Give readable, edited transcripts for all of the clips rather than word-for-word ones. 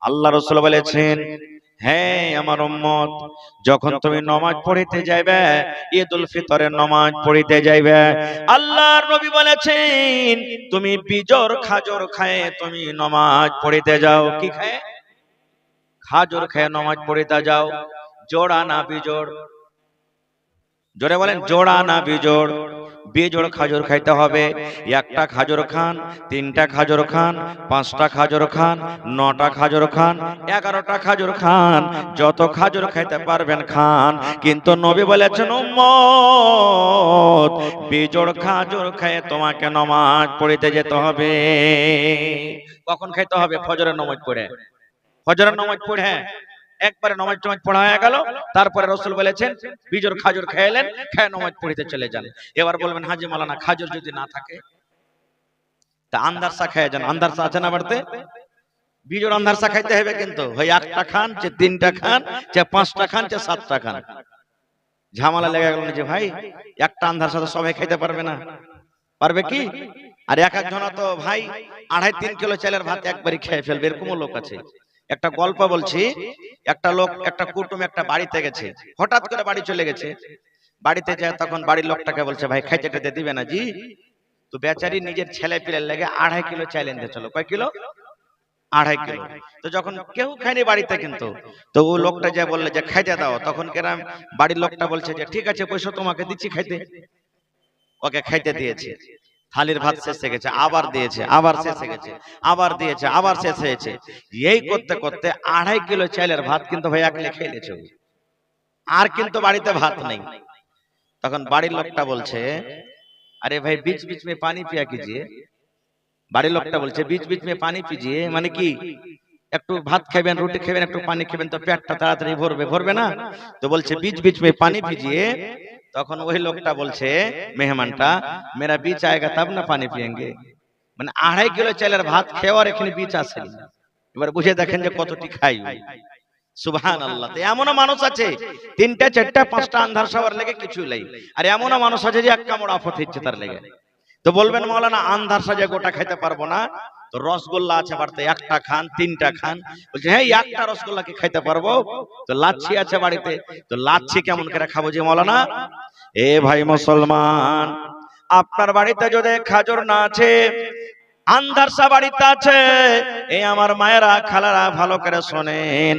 আল্লাহ রাসূল বলেছেন, হ্যাঁ আমার উম্মত, যখন তুমি নামাজ পড়িতে যাইবে, ঈদুল ফিতরের নামাজ পড়িতে যাইবে, আল্লাহর নবী বলেছেন তুমি বিজর খাজর খায়ে তুমি নামাজ পড়িতে যাও। কি খায়? খাজর খেয়ে নামাজ পড়িতে যাও। জোড়া না বিজোড়? জোরে বলেন, জোড়া না বিজোড়? বিজোড় খাজর খাইতে হবে। একটা খাজর খান, তিনটা খাজর খান, পাঁচটা খাজর খান, 9টা খাজর খান, 11টা খাজর খান, যত খাজর খাইতে পারবেন খান। কিন্তু নবী বলেছেন উম্মত, বিজোড় খাজর খেয়ে তোমাকে নামাজ পড়িতে যেতে হবে। কখন খাইতে হবে? ফজরের নামাজ পড়ে। ফজরের নামাজ পড়ে একবারে নামাজ টামাজ পড়া হয়ে গেল, তারপরে রাসূল বলেছেন বিজোড় খাজর খেলেন, খেয়ে নামাজ পড়িতে চলে যান। এবার বলবেন হাজী মাওলানা খাজর যদি না থাকে তা আন্দারসা খেয়ে যান। আন্দারসা আছে না বাড়িতে? বিজোড় আন্দারসা খাইতে হবে, কিন্তু হয় একটা খান, যে 3টা খান, যে 5টা খান, যে 7টা খান। ঝামেলা লেগে গেল যে ভাই একটা আন্দারসা তো সবাই খাইতে পারবে না। পারবে কি? আর এক একজনা তো ভাই 2.5-3 কিলো চালের ভাত একবারই খেয়ে ফেলবে, এরকমও লোক আছে। একটা গল্প বলছি, একটা লোক, একটা কুটুম একটা বাড়িতে গেছে, হঠাৎ করে বাড়ি চলে গেছে। বাড়িতে যায় তখন বাড়ির লোকটাকে বলছে ভাই খাইতে টাইতে দিবে না জি? তো বেচারি নিজের ছেলে পিলের লেগে 2.5 কিলো চাল এনতে চলো। কয় কিলো? 2.5 কিলো। তো যখন কেউ খায়নি বাড়িতে, কিন্তু তো ও লোকটা যা বললে যে খাইতে দাও, তখন কেরাম বাড়ির লোকটা বলছে যে ঠিক আছে পয়সা তোমাকে দিচ্ছি খাইতে। ওকে খাইতে দিয়েছে। থালির ভাত শেষ হয়ে গেছে, আবার দিয়েছে, আবার শেষ হয়ে গেছে, আবার দিয়েছে, আবার শেষ হয়েছে। এই করতে করতে 2.5 কিলো চালের ভাত কিন্তু ভাই একলে খেয়ে নিয়েছে। আর কিন্তু বাড়িতে ভাত নেই। তখন বাড়ির লোকটা বলছে अरे भाई बीच बीच में पानी पिया कीजिए। বাড়ির লোকটা বলছে बीच बीच में पानी पीजिए, মানে কি একটু ভাত খাবেন, রুটি খাবেন, একটু পানি খাবেন তো পেটটা তাড়াতাড়ি ভরবে, ভরবে না? তো বলছে बीच बीच में पानी पीजिए। তখন ওই লোকটা বলছে মেহমানটা, मेरा बीच आएगा तब ना पानी पिएंगे। মানে 2.5 কিলো চালের ভাত খেয়ে এখানে बीच আসে। এবার বুঝে দেখেন যে কতটি খাই। সুবহানাল্লাহ। তো এমনও মানুষ আছে 3টা 4টা 5টা আন্ধার সবার লেগে কিছু নাই, আর এমনও মানুষ আছে যে এক কামড় আফত হচ্ছে তার লেগে। তো বলবেন মাওলানা আন্ধার সাজে গোটা খাইতে পারবো না, তো রসগোল্লা আছে বাড়িতে, একটা খান, 3টা খান। বলছে হ্যাঁ একটা রসগোল্লা কি খাইতে পারবো? তো লাচ্ছি আছে বাড়িতে, তো লাচ্ছি কেমন করে খাবো যে মাওলানা? এ ভাই মুসলমান, আপনার বাড়িতে যদি খাজর না আছে, আন্ধারসা বাড়িতে আছে, এই আমার মায়েরা খালারা ভালো করে শোনেন,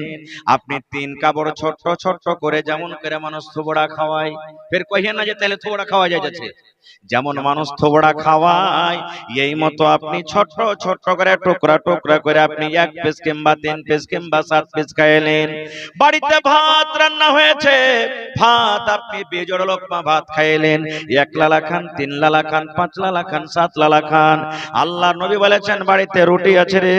আপনি 3 কাপড় ছোট ছোট করে যেমন করে মানুষ থোবড়া খাওয়ায়, ফের কইেন না যে তাহলে থোবড়া খাওয়া যাচ্ছে, যেমন মানুষ থোবড়া খাওয়ায় এই মতো আপনি ছোট ছোট করে টুকরা টুকরা করে আপনি 1 পিস কিংবা 3 পিস কিংবা 7 পিস খাইলেন। বাড়িতে ভাত রান্না হয়েছে, ভাত আপনি বেজোড় লোকমা ভাত খাইলেন, 1 লালা খান, 3 লালা খান, 5 লালা খান, 7 লালা খান। আল্লাহ নবী বলেছেন বাড়িতে রুটি আছে রে,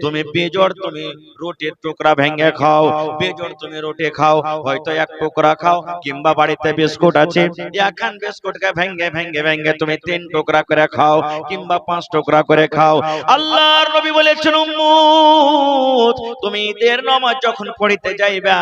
তুমি বেজোড় তুমি রুটির টুকরা ভেঙে খাও, বেজোড় তুমি রুটি খাও, হয়তো 1 টুকরা খাও, কিংবা বাড়িতে বিস্কুট আছে, একখান বিস্কুটকে ভেঙে ভেঙে ভেঙে তুমি 3 টুকরা করে খাও, কিংবা 5 টুকরা করে খাও। আল্লাহর নবী বলেছেন উম্মত, তুমি ঈদের নামাজ যখন পড়িতে যাইবা,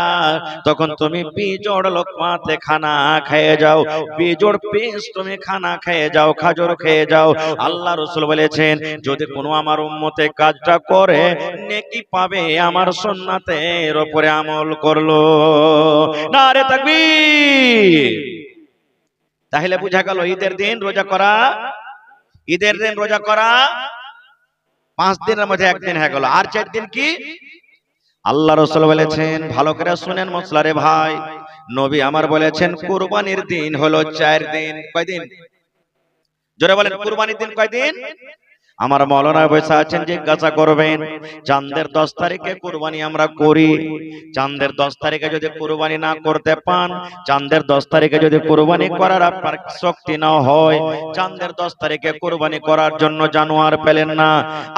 তখন তুমি বেজোড় লোকমাতে খানা খেয়ে যাও, বেজোড় পিস তুমি খানা খেয়ে যাও, খাজর খেয়ে যাও। আল্লাহ রাসূল বলেছেন যদি কোনো আমার উম্মতে কাজটা করে নেকি পাবে আমার সুন্নাতের উপরে আমল করলো। নারে তাকবীর। তাহলে বুঝা গেল ঈদের দিন রোজা করা, ঈদের দিন রোজা করা 5 দিনের মধ্যে 1 দিন হয়ে গেল। আর 4 দিন কি? আল্লাহ রাসূল বলেছেন, ভালো করে শুনেন মুসলারে ভাই, নবী আমার বলেছেন কুরবানির দিন হলো 4 দিন। কয় দিন? জোরে বলেন, কুরবানির দিন কয় দিন? আমার মাওলানা বসে আছেন, জিজ্ঞাসা করবেন চাঁদের 10 তারিখে কুরবানি আমরা করি, চাঁদের 10 তারিখে যদি কুরবানি না করতে পান, চাঁদের 10 তারিখে যদি কুরবানি করার আপনার শক্তি না হয়, চাঁদের 10 তারিখে কুরবানি করার জন্য জানোয়ার পেলেন না,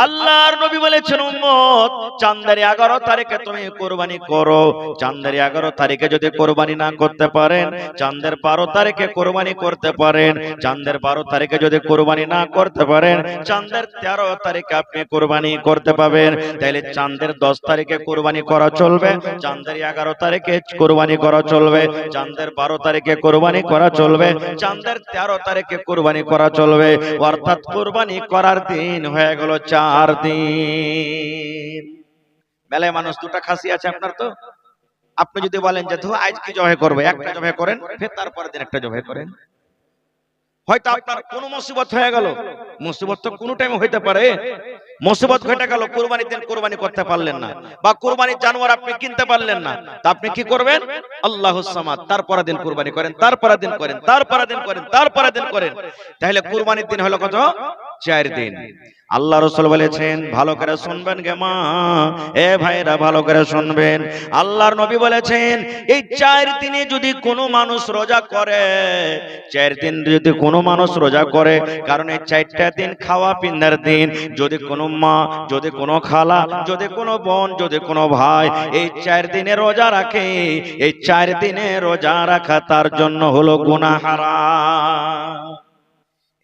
আল্লাহর নবী বলেছেন উম্মত চাঁদের 11 তারিখে তুমি কুরবানি করো। চাঁদের 11 তারিখে যদি কুরবানি না করতে পারেন, চাঁদের 12 তারিখে কুরবানি করতে পারেন, চাঁদের 12 তারিখে যদি কুরবানি না করতে পারেন, চাঁদের 13 তারিখে আপনি কুরবানি করতে পাবেন। তাহলে চাঁদের 10 তারিখে কুরবানি করা চলবে, চাঁদের 11 তারিখে কুরবানি করা চলবে, চাঁদের 12 তারিখে কুরবানি করা চলবে, চাঁদের 13 তারিখে কুরবানি করা চলবে। অর্থাৎ কুরবানি করার দিন হয়ে গেল 4 দিন। মেলায় মানুষ দুটা খাসি আছে আপনার, তো আপনি যদি বলেন যে ধু আজ কি জবাই করবে, একটা জবাই করেন, ফের তারপরের দিন একটা জবাই করেন। হয়তো আপনার কোন মুসিবত হয়ে গেল, মুসিবত তো কোন টাইমে হইতে পারে, মুসিবত ঘটে গেল, কুরবানির দিন কুরবানি করতে পারলেন না, বা কুরবানির জানোয়ার আপনি কিনতে পারলেন না, তা আপনি কি করবেন? আল্লাহুস সামাদ, তারপরের দিন কুরবানি করেন, তারপরের দিন করেন, তারপরের দিন করেন, তারপরের দিন করেন। তাহলে কুরবানির দিন হলো কত? 4 দিন। আল্লাহ রাসূল বলেছেন, ভালো করে শুনবেন গে মা, এ ভাইরা ভালো করে শুনবেন। আল্লাহর নবী বলেছেন, এই 4 দিনে যদি কোনো মানুষ রোজা করে, 4 দিন যদি কোনো মানুষ রোজা করে, কারণ এই 4টা দিন খাওয়া পিন্দার দিন, যদি কোনো মা, যদি কোনো খালা, যদি কোনো বোন, যদি কোনো ভাই এই 4 দিনে রোজা রাখে, এই 4 দিনে রোজা রাখা তার জন্য হলো গুনাহ হারাম।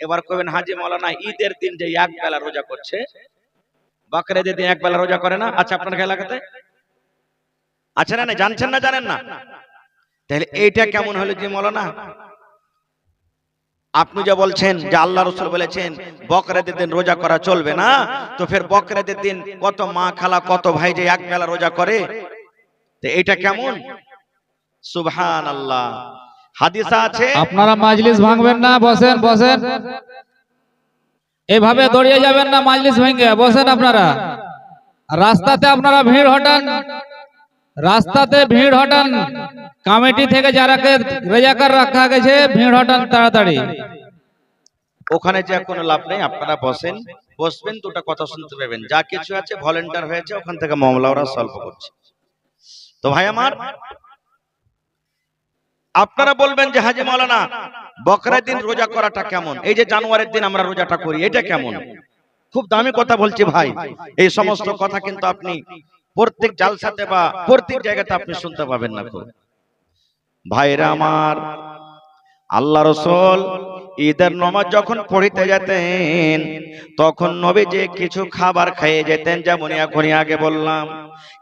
এবার কইবেন, হাজী মাওলানা ঈদের দিন যে এক বেলা রোজা করছে, বকরিদের দিন এক বেলা রোজা করে না? আচ্ছা, আপনার এলাকাতে আছে না? জানছেন না, জানেন না? তাহলে এইটা কেমন হলো যে মাওলানা? আপনি যে বলছেন যে আল্লাহ রাসূল বলেছেন বকরিদের দিন রোজা করা চলবে না, তো ফের বকরিদের দিন কত মা খালা কত ভাই যে এক বেলা রোজা করে, তো এটা কেমন? সুবহানাল্লাহ। হাদিসে আছে, আপনারা মাজলিস ভাঙবেন না, বসেন বসেন, এভাবে দৌড়িয়ে যাবেন না, মাজলিস ভেঙে বসেন। আপনারা রাস্তাতে আপনারা ভিড় হটান, রাস্তাতে ভিড় হটান, কমিটি থেকে যারাকে রেজাকার রাখা গেছে ভিড় হটান তাড়াতাড়ি। ওখানে যে কোনো লাভ নেই, আপনারা বসেন, বসবেন, দুটো কথা শুনতে পাবেন, যা কিছু আছে ভলেন্টিয়ার হয়েছে ওখান থেকে মামলা ওরা সলভ করছে। তো ভাই আমার, আপনারা বলবেন যে হাজী মাওলানা বকরির দিন রোজা করাটা কেমন, এই যে জানুয়ারির দিন আমরা রোজাটা করি এটা কেমন? খুব দামি কথা বলছি ভাই, এই সমস্ত কথা কিন্তু আপনি প্রত্যেক জালসাতে বা প্রত্যেক জায়গাতে আপনি শুনতে পাবেন না। খুব ভাইরা আমার, আল্লাহ রাসূল ঈদের নামাজ যখন পড়িতে যেতেন, তখন নবীজি কিছু খাবার খেয়ে যেতেন, যেমন এখনই আগে বললাম।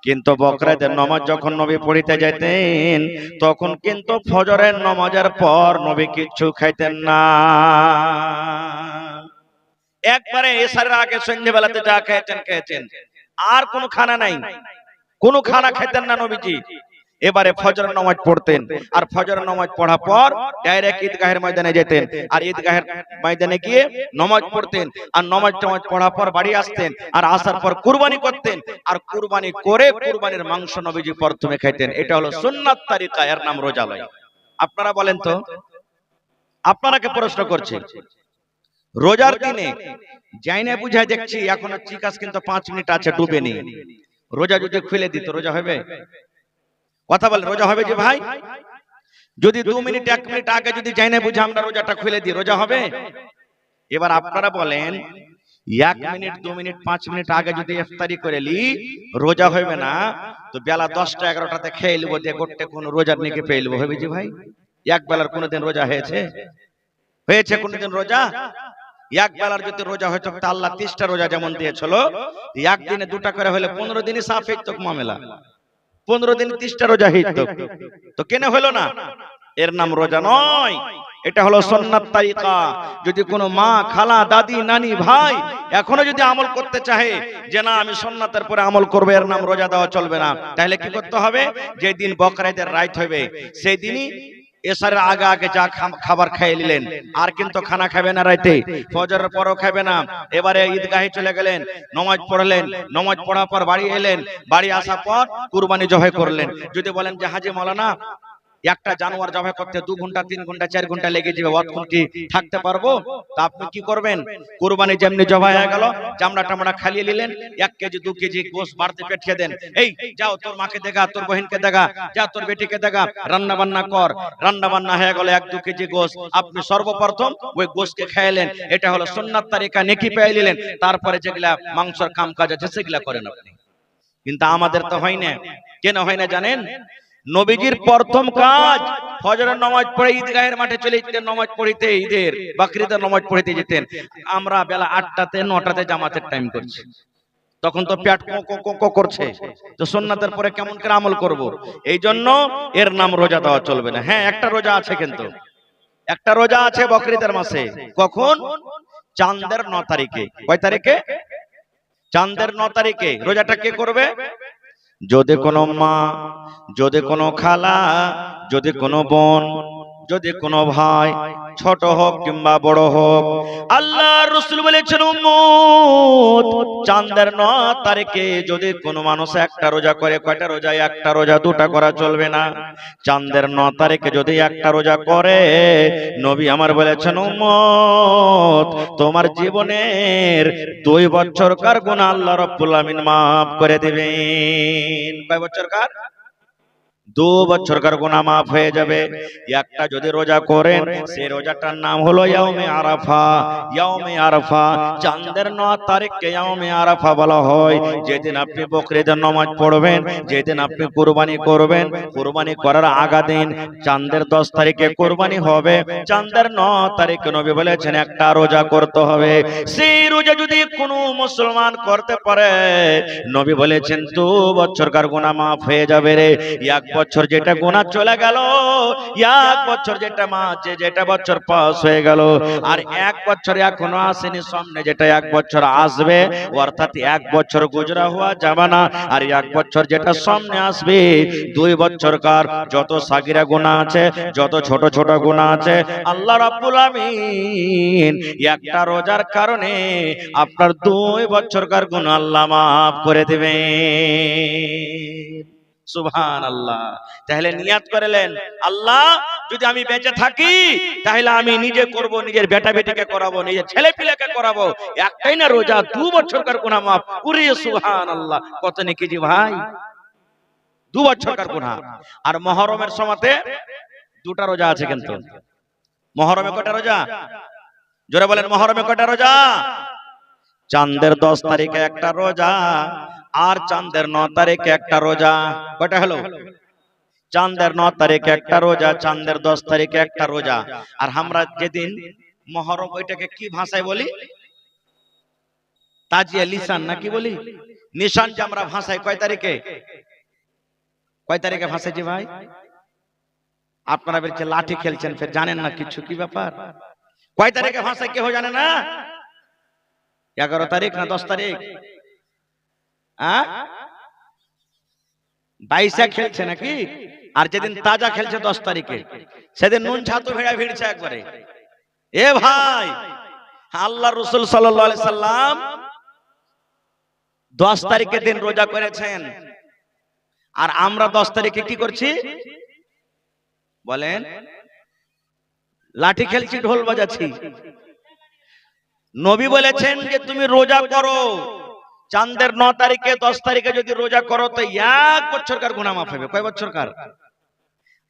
কিন্তু বকরিদের নামাজ যখন নবী পড়িতে যেতেন, তখন কিন্তু ফজরের নামাজের পর নবী কিছু খাইতেন না। একবারে এশারের আগে সন্ধ্যাবেলাতে যা খেয়েছেন, আর কোনো খানা নাই, কোনো খানা খাইতেন না নবীজি। এবারে ফজরের নামাজ পড়তেন, আর ফজরের নামাজ পড়ার পর ডাইরেক্ট ঈদগাহের ময়দানে যেতেন, আর ঈদগাহের ময়দানে গিয়ে নামাজ পড়তেন, আর নামাজ পড়ার পর বাড়ি আসতেন, আর আসার পর কুরবানি করতেন, আর কুরবানি করে কুরবানির মাংস নবীজি প্রথমে খাইতেন। এটা হলো সুন্নাত তরিকা, এর নাম রোজা লয়। আপনারা বলেন তো, আপনারাকে প্রশ্ন করছি, রোজার দিনে যাইনে বুঝায় দেখছি এখনো চিকাস কিন্তু 5 মিনিট আছে, ডুবেনি, রোজা যদি খুলে দিত রোজা হবে? কথা বলেন, রোজা হবে যে ভাই? যদি 2 মিনিট 1 মিনিট আগে যদি যাইনে বুঝে আমরা রোজাটা খুলে দিই, রোজা হবে? এবার আপনারা বলেন, 1 মিনিট 2 মিনিট 5 মিনিট আগে যদি ইফতারি করে লি, রোজা হবে না? তো বেলা 10টা 11টাতে খেয়ে লিব, দিয়ে গোটে কোন রোজার নিকে পেয়ে লিব, হবে যে ভাই? এক বেলার কোনদিন রোজা হয়েছে? হয়েছে কোনদিন রোজা? এক বেলার যদি রোজা হয়তো আল্লাহ 30টা রোজা যেমন দিয়েছিল, একদিনে 2টা করে হলে 15 দিনই সাফ হইতো মামলা, 15 দিন 30টা রোজা হইতো, তো কেন হলো না? এর নাম রোজা নয়, এটা হলো সুন্নাত তরিকা। যদি কোনো মা খালা দাদি নানি ভাই এখনো যদি আমল করতে চাহে যে না আমি সুন্নাতের পরে আমল করব, এর নাম রোজা দেওয়া চলবে না। তাহলে কি করতে হবে? যেই দিন বকরিদের রাত হবে সেই দিনই এশারের আগে আগে যা খাবার খেয়ে নিলেন, আর কিন্তু খানা খাবে না রাতে, ফজরের পরও খাবে না। এবারে ঈদগাহে চলে গেলেন, নামাজ পড়লেন, নামাজ পড়ার পর বাড়ি এলেন, বাড়ি আসার পর কুরবানি জবাই করলেন। যদি বলেন যে হাজী মাওলানা একটা জানোয়ার জবাই করতে 2 ঘন্টা 3 ঘন্টা 4 ঘন্টা লেগে যাবে, অতক্ষণ কি থাকতে পারবো? তা আপনি কি করবেন? কুরবানি যেমনি জবাই হয়ে গেল, চামড়া টামড়া খালিয়ে নিলেন, 1 কেজি 2 কেজি গোশত বাড়তে পাঠিয়ে দেন, এই যাও তোর মাকে দেখা, তোর বহিনকে দেখা, যা তোর বেটিকে দেখা, রান্না বান্না কর। রান্না বান্না হয়ে গেল 1-2 কেজি গোশত, আপনি সর্বপ্রথম ওই গোশতকে খাইলেন, এটা হলো সুন্নাত তরিকা, নেকি পেয়ে নিলেন। তারপরে যেগুলা মাংসের কাম কাজ আছে সেগুলা করেন আপনি। কিন্তু আমাদের তো হয় না। কেন হয় না জানেন? নবীজির প্রথম কাজ ফজরের নামাজ পড়ে ঈদগাহের মাঠে চলে যেতেন নামাজ পড়িতে, ঈদের বকরিদের নামাজ পড়িতে যেতেন। আমরা বেলা 8টাতে 9টাতে জামাতের টাইম করছি, তখন তো পেট কো করছে, তো সুন্নাতের পরে কেমন করে আমল করব? এই জন্য এর নাম রোজা দেওয়া চলবে না। হ্যাঁ, একটা রোজা আছে, কিন্তু একটা রোজা আছে বকরিদের মাসে। কখন? চাঁদের 9 তারিখে। কয় তারিখে? চাঁদের 9 তারিখে। রোজাটা কে করবে? যদি কোনো মা, যদি কোনো খালা, যদি কোনো বোন, যদি কোনো ভাই, ছোট হোক কিংবা বড় হোক, আল্লাহর রাসূল বলেছেন উম্মত চাঁদের 9 তারিখে যদি কোনো মানুষ একটা রোজা করে, কয়টা রোজা? একটা রোজা, দুটা করা চলবে না। চাঁদের 9 তারিখে যদি একটা রোজা করে, নবী আমার বলেছেন উম্মত তোমার জীবনের 2 বছরকার গুনাহ আল্লাহ রাব্বুল আমিন মাফ করে দিবেন। কয় বছরকার? 2 বছরকার গুনাহ মাফ হয়ে যাবে। একটা যদি রোজা করেন, সেই রোজাটার নাম হলো ইয়াউমে আরাফা। ইয়াউমে আরাফা, চাঁদের 9 তারিখকে ইয়াউমে আরাফা বলা হয়। যেদিন আপনি বকরিদের নামাজ পড়বেন, যেদিন আপনি কুরবানি করবেন, কুরবানি করার আগা দিন চাঁদের 10 তারিখে কুরবানি হবে। চাঁদের 9 তারিখে নবী বলেছেন একটা রোজা করতে হবে। সেই রোজা যদি কোনো মুসলমান করতে পারে, নবী বলেছেন 2 বছরকার গুনাহ মাফ হয়ে যাবে রে। এক বছর যেটা গুনাহ চলে গেল, এক বছর যেটা যেটা বছর পাস হয়ে গেল, আর 1 বছর এখনো আসেনি, সামনে যেটা 1 বছর আসবে, অর্থাৎ 1 বছর গুজরা হওয়া যাবে না। আর 1 বছর যেটা সামনে আসবে, 2 বছরকার যত সাগিরা গুনাহ আছে, যত ছোট ছোট গুনাহ আছে, আল্লাহ রাব্বুল আমিন একটা রোজার কারণে আপনার 2 বছরকার গুনাহ আল্লাহ মাফ করে দিবেন। সুবহানাল্লাহ। তাহলে নিয়াত করলেন, আল্লাহ যদি আমি বেঁচে থাকি তাহলে আমি নিজে করব, নিজের বেটা বেটিকে করাবো, নিজের ছেলে পিলেকে করাবো। একটাই না রোজা, 2 বছরকার গুনাহ মাফ। উরে সুবহানাল্লাহ, কত নেকি জি ভাই, 2 বছরকার গুনাহ। আর মুহররমের সময়তে 2টা রোজা আছে কিন্তু। মুহররমে কয়টা রোজা? জোরে বলেন, মুহররমে কয়টা রোজা? চাঁদের 10 তারিখে একটা রোজা, আর চাঁদের 9 তারিখে একটা রোজা। কয়টা হলো? চাঁদের 9 তারিখে একটা রোজা, চাঁদের 10 তারিখে একটা রোজা। আর আমরা যেদিন মুহররম, ওইটাকে কি ভাষায় বলি? তাজিয়া লিসান নাকি বলি? নিশান যে আমরা ভাষায় কয় তারিখে? কয় তারিখে ভাষাইছি ভাই? আপনারা বলছেন লাঠি খেলছেন, ফের জানেন না কিছু, কি ব্যাপার? কয় তারিখে ভাষায় কেউ জানে না? 11 তারিখ না 10 তারিখ? 22 খেলছে নাকি? আর যেদিন তাজা খেলছে 10 তারিখে, সেদিন নুন ছাতু ভেড়া ভিড়ছে একবারে। এ ভাই, আল্লাহ রাসূল সাল্লাল্লাহু আলাইহি সাল্লাম 10 তারিখের দিন রোজা করেছেন, আর আমরা 10 তারিখে কি করছি বলেন? লাঠি খেলছি, ঢোল বাজাচ্ছি। নবী বলেছেন যে তুমি রোজা করো, চাঁদের 9 তারিখে 10 তারিখে যদি রোজা করো তো 1 বছরকার গুনাহ মাফ হবে। কয় বছরকার?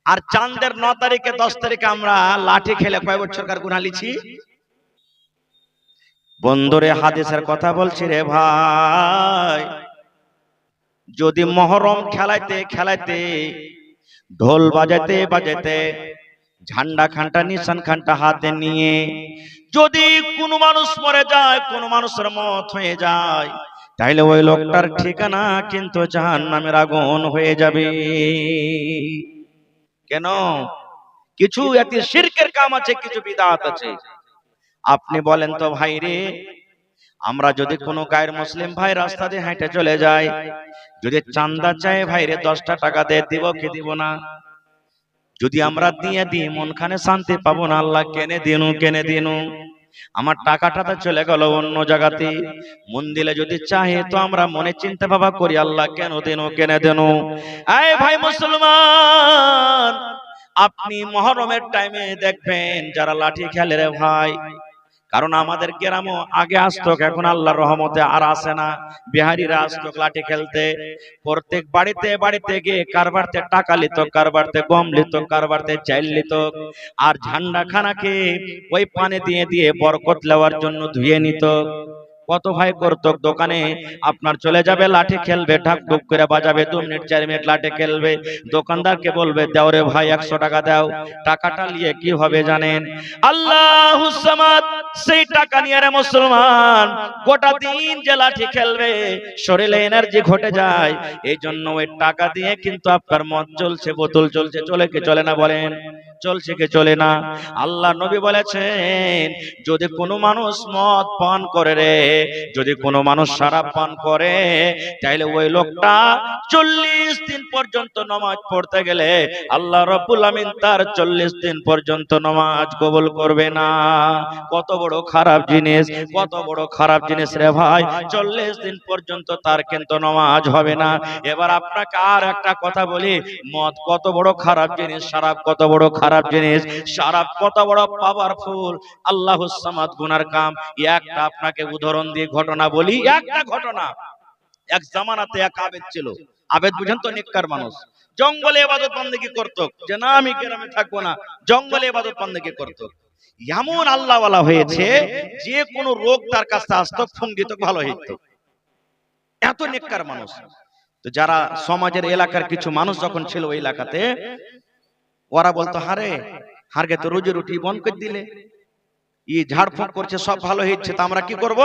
আর চাঁদের 9 তারিখে 10 তারিখে আমরা লাঠি খেলে কয় বছরকার গুনাহ লিছি? বন্ধুরে, হাদিসের কথা বলছি রে ভাই, যদি মুহররম খেলাইতে খেলাইতে, ঢোল বাজাতে বাজাতে, ঝান্ডা খানটা নিশান খানটা হাতে নিয়ে যদি কোনো মানুষ মরে যায়, কোনো মানুষের মত হয়ে যায়, তাইলে ওই লোকটার ঠিকানা কিন্তু জাহান্নামের আগুন হয়ে যাবে। কেন? কিছু এতে শিরকের কাম আছে, কিছু বিদআত আছে। আপনি বলেন তো ভাই রে, আমরা যদি কোনো গায়ের মুসলিম ভাই রাস্তা দিয়ে হেঁটে চলে যায়, যদি চাঁদা চায় ভাই রে 10টা টাকা দিয়ে দিব কি দিব না? যদি আমরা দিয়ে দিই মনখানে শান্তি পাবো না? আল্লাহ কেনে দিনু আমার টাকাটা তো চলে গেল অন্য জায়গাতে। মন দিলে যদি চাহে তো আমরা মনে চিন্তা ভাবা করি, আল্লাহ কেন দেনু। এই ভাই মুসলমান, আপনি মুহররমের টাইমে দেখবেন যারা লাঠি খেলে রে ভাই, কারণ আমাদের গ্রামও আগে আসতো, এখন আল্লাহর রহমতে আর আসে না। বিহারিরা আসতো লাঠি খেলতে, প্রত্যেক বাড়িতে বাড়িতে গিয়ে কারবারতে টাকা লিত, কারবারতে গম লিত, কারবারতে চাল লিত, আর ঝান্ডা খানাকে ওই পানি দিয়ে দিয়ে বরকত নেওয়ার জন্য ধুয়ে নিত। কত ভাই করতো দোকানে আপনার চলে যাবে, লাঠি খেলবে, ঢাক ঢুক করে বাজাবে, 2 মিনিট 4 মিনিট লাঠি খেলবে, দোকানদারকে বলবে দাও রে ভাই 100 টাকা দাও। টাকাটা নিয়ে কি হবে জানেন? আল্লাহুস সামাদ। সেই টাকা নিয়ে রে মুসলমান গোটা দিন যে লাঠি খেলবে, শরীরে এনার্জি ঘটে যায়। এই জন্য ওই টাকা দিয়ে কিন্তু আপনার মদ চলছে, বোতল চলছে, চলে কি চলে না বলেন? চলছে কি চলে না? আল্লাহ নবী বলেছেন যদি কোনো মানুষ মদ পান করে রে, যদি কোনো মানুষ শরাব পান করে, তাহলে ওই লোকটা 40 দিন পর্যন্ত নামাজ পড়তে গেলে আল্লাহ রাব্বুল আমিন তার 40 দিন পর্যন্ত নামাজ কবুল করবে না। কত বড় খারাপ জিনিস, কত বড় খারাপ জিনিস রে ভাই। 40 দিন পর্যন্ত তার কিন্তু নামাজ হবে না। এবার আপনাকে আর একটা কথা বলি, মদ কত বড় খারাপ জিনিস, শরাব কত বড় খারাপ জিনিস, শরাব কত বড় পাওয়ারফুল, আল্লাহুস সামাদ গুনার কাম। একটা আপনাকে উদাহরণ দিয়ে ঘটনা বলি, একটা ঘটনা। এক জামানাতে এক আবেদ ছিল। আবেদ বুঝেন তো, নেককার মানুষ। জঙ্গলে ইবাদত বন্দেগী করত, যে না আমি গ্রামে থাকবো না, জঙ্গলে ইবাদত বন্দেগী করত। এমন আল্লাহওয়ালা হয়েছে যে কোনো রোগ তার কাছে আসতো ফুঙ্গিত ভালো হইত, এত নেককার মানুষ। তো যারা সমাজের এলাকার কিছু মানুষ যখন ছিল ওই এলাকাতে, ওরা বলতো হারে হারগে তো রোজি রুটি বন্ধ করে দিলে, ই ঝাড়ফুঁক করছে সব ভালো হচ্ছে, তা আমরা কি করব?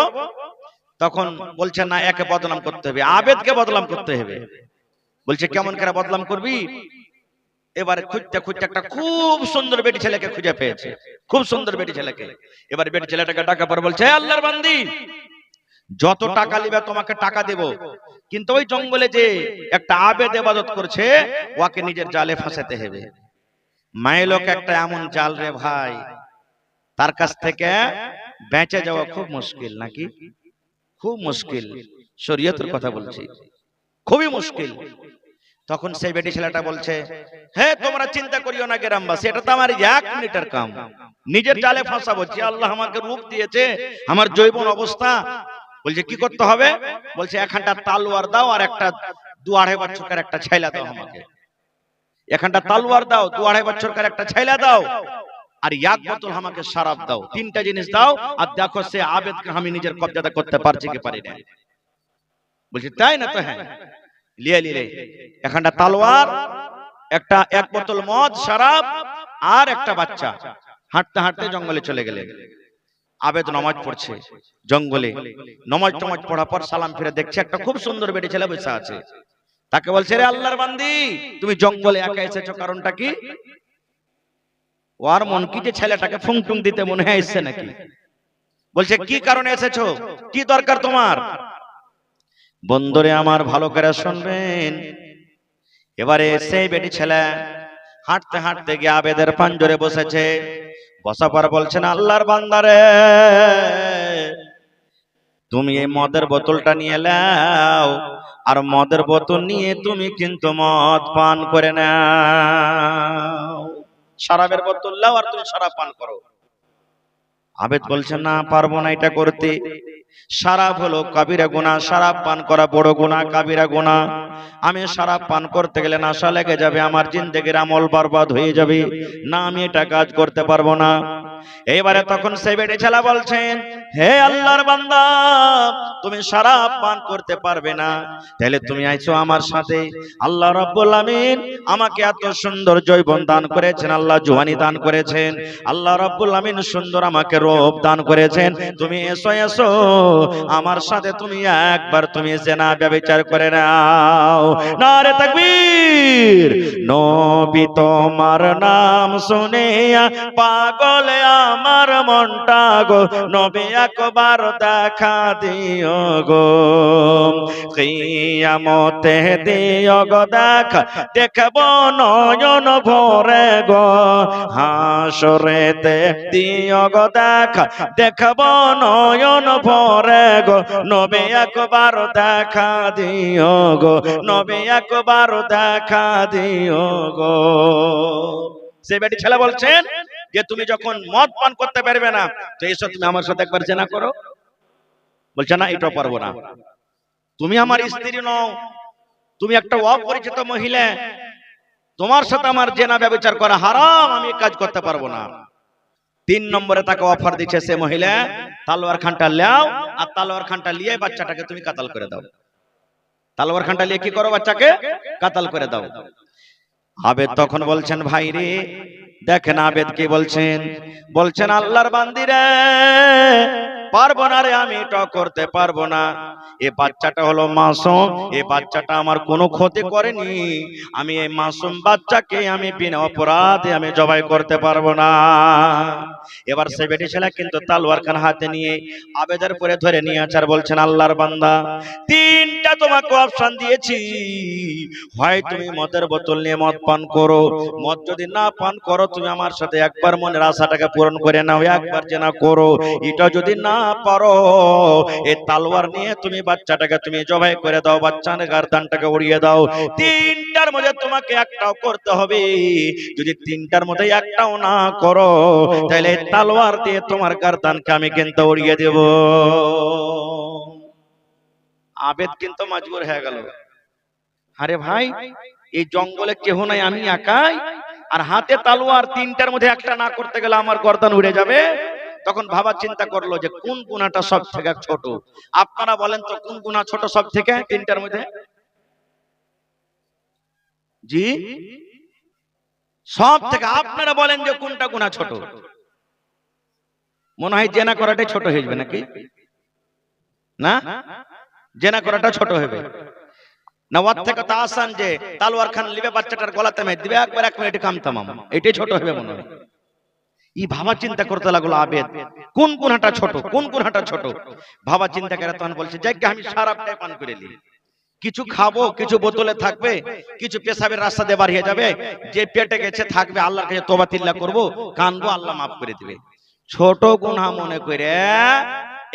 তখন বলছে না, একে বদনাম করতে হবে, আবেদকে বদনাম করতে হবে। বলছে কেমন করে বদনাম করবি? এবারে খুঁজতে খুঁজতে একটা খুব সুন্দর বেটি ছেলেকে খুঁজে পেয়েছে, খুব সুন্দর বেটি ছেলেকে। এবার বেটি ছেলেটাকে ডাকা পর বলছে, হে আল্লাহর বান্দি, যত টাকা নিবে তোমাকে টাকা দেব, কিন্তু ওই জঙ্গলে যে একটা আবেদ ইবাদত করছে ওকে নিজের জালে ফাঁসাতে হবে। মায়ের লোক একটা এমন জাল রে ভাই, তার কাছ থেকে বেঁচে যাওয়া খুব মুশকিল, নাকি? খুব মুশকিল, শরীয়তের কথা বলছি, খুবই মুশকিল। তখন সেই বেটি ছেলেটা বলছে, হে তোমরা চিন্তা করিও না গ্রামবাসী, এটা তো আমার 1 মিনিটের কাম, নিজের জালে ফাঁসাবো। যে আল্লাহ আমাকে রূপ দিয়েছে, আমার জৈবন অবস্থা। বলছে কি করতে হবে? বলছে এখানটা তালোয়ার দাও আর একটা 2-2.5 বছরকার একটা ছেলে দাও আমাকে। এখানটা তালোয়ার দাও, 2-2.5 বছরকার একটা ছেলে দাও, আর 1 বোতল আমাকে শরাব দাও। 3টা জিনিস দাও, আর দেখো সে আবেদকে আমি নিজের কব্জাতে করতে পারছি কি পারি না। বলছে তাই না? তো হ্যাঁ, লিয়ে লিলে এখানটা তালোয়ার, একটা 1 বোতল মদ শরাব, আর একটা বাচ্চা। হাঁটতে হাঁটতে জঙ্গলে চলে গেলেন। আবেদ নামাজ পড়ছে জঙ্গলে, নামাজ টামাজ পড়ার পর সালাম ফিরে দেখছে একটা খুব সুন্দর বেটি ছেলে বসে আছে। তাকে বলছে, রে আল্লাহর বান্দি, তুমি জঙ্গলে একা এসেছো, কারণটা কি? ওর মন কি যে ছেলেটাকে ফুংটুং দিতে মনে হয় এসছে নাকি? বলছে কি কারণে এসেছো, কি দরকার তোমার? বন্ধুরে আমার ভালো করে শুনবেন। এবারে সেই বেটি ছেলে হাঁটতে হাঁটতে গিয়ে আবেদের পাঞ্জরে বসেছে। বসা পর বলছেন, আল্লাহর বান্দারে, তুমি এই মদের বোতলটা নিয়ে নাও, আর মদের বোতল নিয়ে তুমি কিন্তু মদ পান করে নাও। শরাবের বোতল নাও আর তুমি শরাব পান করো। আবেদ বলছে না, পারবো না এটা করতে। শরাব হলো কাবিরা গুনাহ, শরাব পান করা বড় গুনাহ, কাবিরা গুনাহ। আমি শরাব পান করতে গেলে নেশা লেগে যাবে, আমার জিন্দেগির আমল বরবাদ হয়ে যাবে, না আমি এটা কাজ করতে পারবো না। এইবারে তখন সেই বেটি ছেলে বলছেন, হে আল্লাহর বান্দা, তুমি শরাব পান করতে পারবে না, তাহলে তুমি আইছো আমার সাথে। আল্লাহ রাব্বুল আমিন আমাকে এত সুন্দর যৌবন দান করেছেন, আল্লাহ জওয়ানি দান করেছেন, আল্লাহ রাব্বুল আমিন সুন্দর আমাকে রূপ দান করেছেন। তুমি এসো এসো আমার সাথে, তুমি একবার তুমি জিনা ব্যভিচার করে নাও। নারে তাকবীর। নবী তোমার নাম শুনে পাগল আমার মনটা গো, নবী একবার দেখা দিও গো, কিয়ামতে দিও গো দেখা, দেখব নয়ন ভরে গো, হাসরেতে দিও গো দেখা, দেখব নয়ন ভরে গো, নবী একবার দেখা দিও গো, নবী একবার দেখা দিও গো। সে বেটি ছেলে বলছেন যে তুমি যখন মদ পান করতে পারবে না, তো এসো তুমি আমার সাথে একবার জেনা করো। বলছে না, এটা পারবো না, তুমি আমার স্ত্রী নও, তুমি একটা অপরিচিত মহিলা, তোমার সাথে আমার জেনা ব্যভিচার করা হারাম, আমি কাজ করতে পারবো না। 3 নম্বরে তাকে অফার দিচ্ছে সে মহিলা, তালোয়ার খানটা লাও, আর তালোয়ার খানটা নিয়ে বাচ্চাটাকে তুমি কাতাল করে দাও। তালোয়ার খানটা নিয়ে কি করো? বাচ্চাকে কাতাল করে দাও। আবেদ তখন বলছেন, ভাই রে, দেখেন আবেদ কি বলছেন, বলছেন আল্লাহর বান্দিরা পারবো না রে, আমি এটা করতে পারবো না। এই বাচ্চাটা হলো মাসুম, এই বাচ্চাটা আমার কোনো ক্ষতি করেনি, আমি এই মাসুম বাচ্চাকে আমি বিনা অপরাধে আমি জবাই করতে পারবো না। এবার সে বেটি ছেলে কিন্তু তলোয়ার খান হাতে নিয়ে আবেদের পরে ধরে নিয়ে আছে আর বলছেন আল্লাহর বান্দা, তিনটা তোমাকে অপশন দিয়েছি, হয় তুমি মদের বোতল নিয়ে মদ পান করো, মদ যদি না পান করো তুমি আমার সাথে একবার মনের আশাটাকে পূরণ করে নাও, একবার জেনা করো, এটা যদি না পারো এই তলোয়ার নিয়ে তুমি বাচ্চাটাকে তুমি জবাই করে দাও, বাচ্চার গর্দানটাকে উড়িয়ে দাও। তিনটার মধ্যে তোমাকে একটাও করতে হবে, যদি তিনটার মধ্যে একটাও না করো তাহলে এই তলোয়ার দিয়ে তোমার গর্দানকে আমি কিন্তু উড়িয়ে দেব। আবেদ কিন্তু মজবুর হয়ে গেল, আরে ভাই এই জঙ্গলে কেহ নাই, আমি একাই, আর হাতে তলোয়ার, তিনটার মধ্যে একটা না করতে গেলে আমার গর্দান উড়ে যাবে। তখন ভাবা চিন্তা করলো যে কোন গুনাহটা সব থেকে ছোট। আপনারা বলেন তো কোন গুনাহ ছোট সব থেকে তিনটার মধ্যে? জি সব থেকে আপনারা বলেন যে কোনটা গুনাহ ছোট? মনে হয় জেনা করাটাই ছোট হয়ে যাবে নাকি? না, জেনা করাটা ছোট হবে না, ওর থেকে তো আসান যে তলোয়ার খান লিবে বাচ্চাটার গলাতে মেরে দিবে, একবার 1 মিনিটে কাম তামাম, এটাই ছোট হবে মনে হয়। এই ভাবা চিন্তা করতে লাগলো আবেদ, কোন গুনাহটা ছোট, কোন গুনাহটা ছোট। ভাবা চিন্তা করে তখন বলছে যাক আমি শরাবটাই পান করে নি, কিছু খাবো, কিছু বোতলে থাকবে, কিছু পেশাবের রাস্তা দিয়ে বার হয়ে যাবে, যে পেটে গেছে থাকবে, আল্লাহর কাছে তওবা তিল্লা করব, কানবো, আল্লাহ মাফ করে দিবে। ছোট গুনাহ মনে করে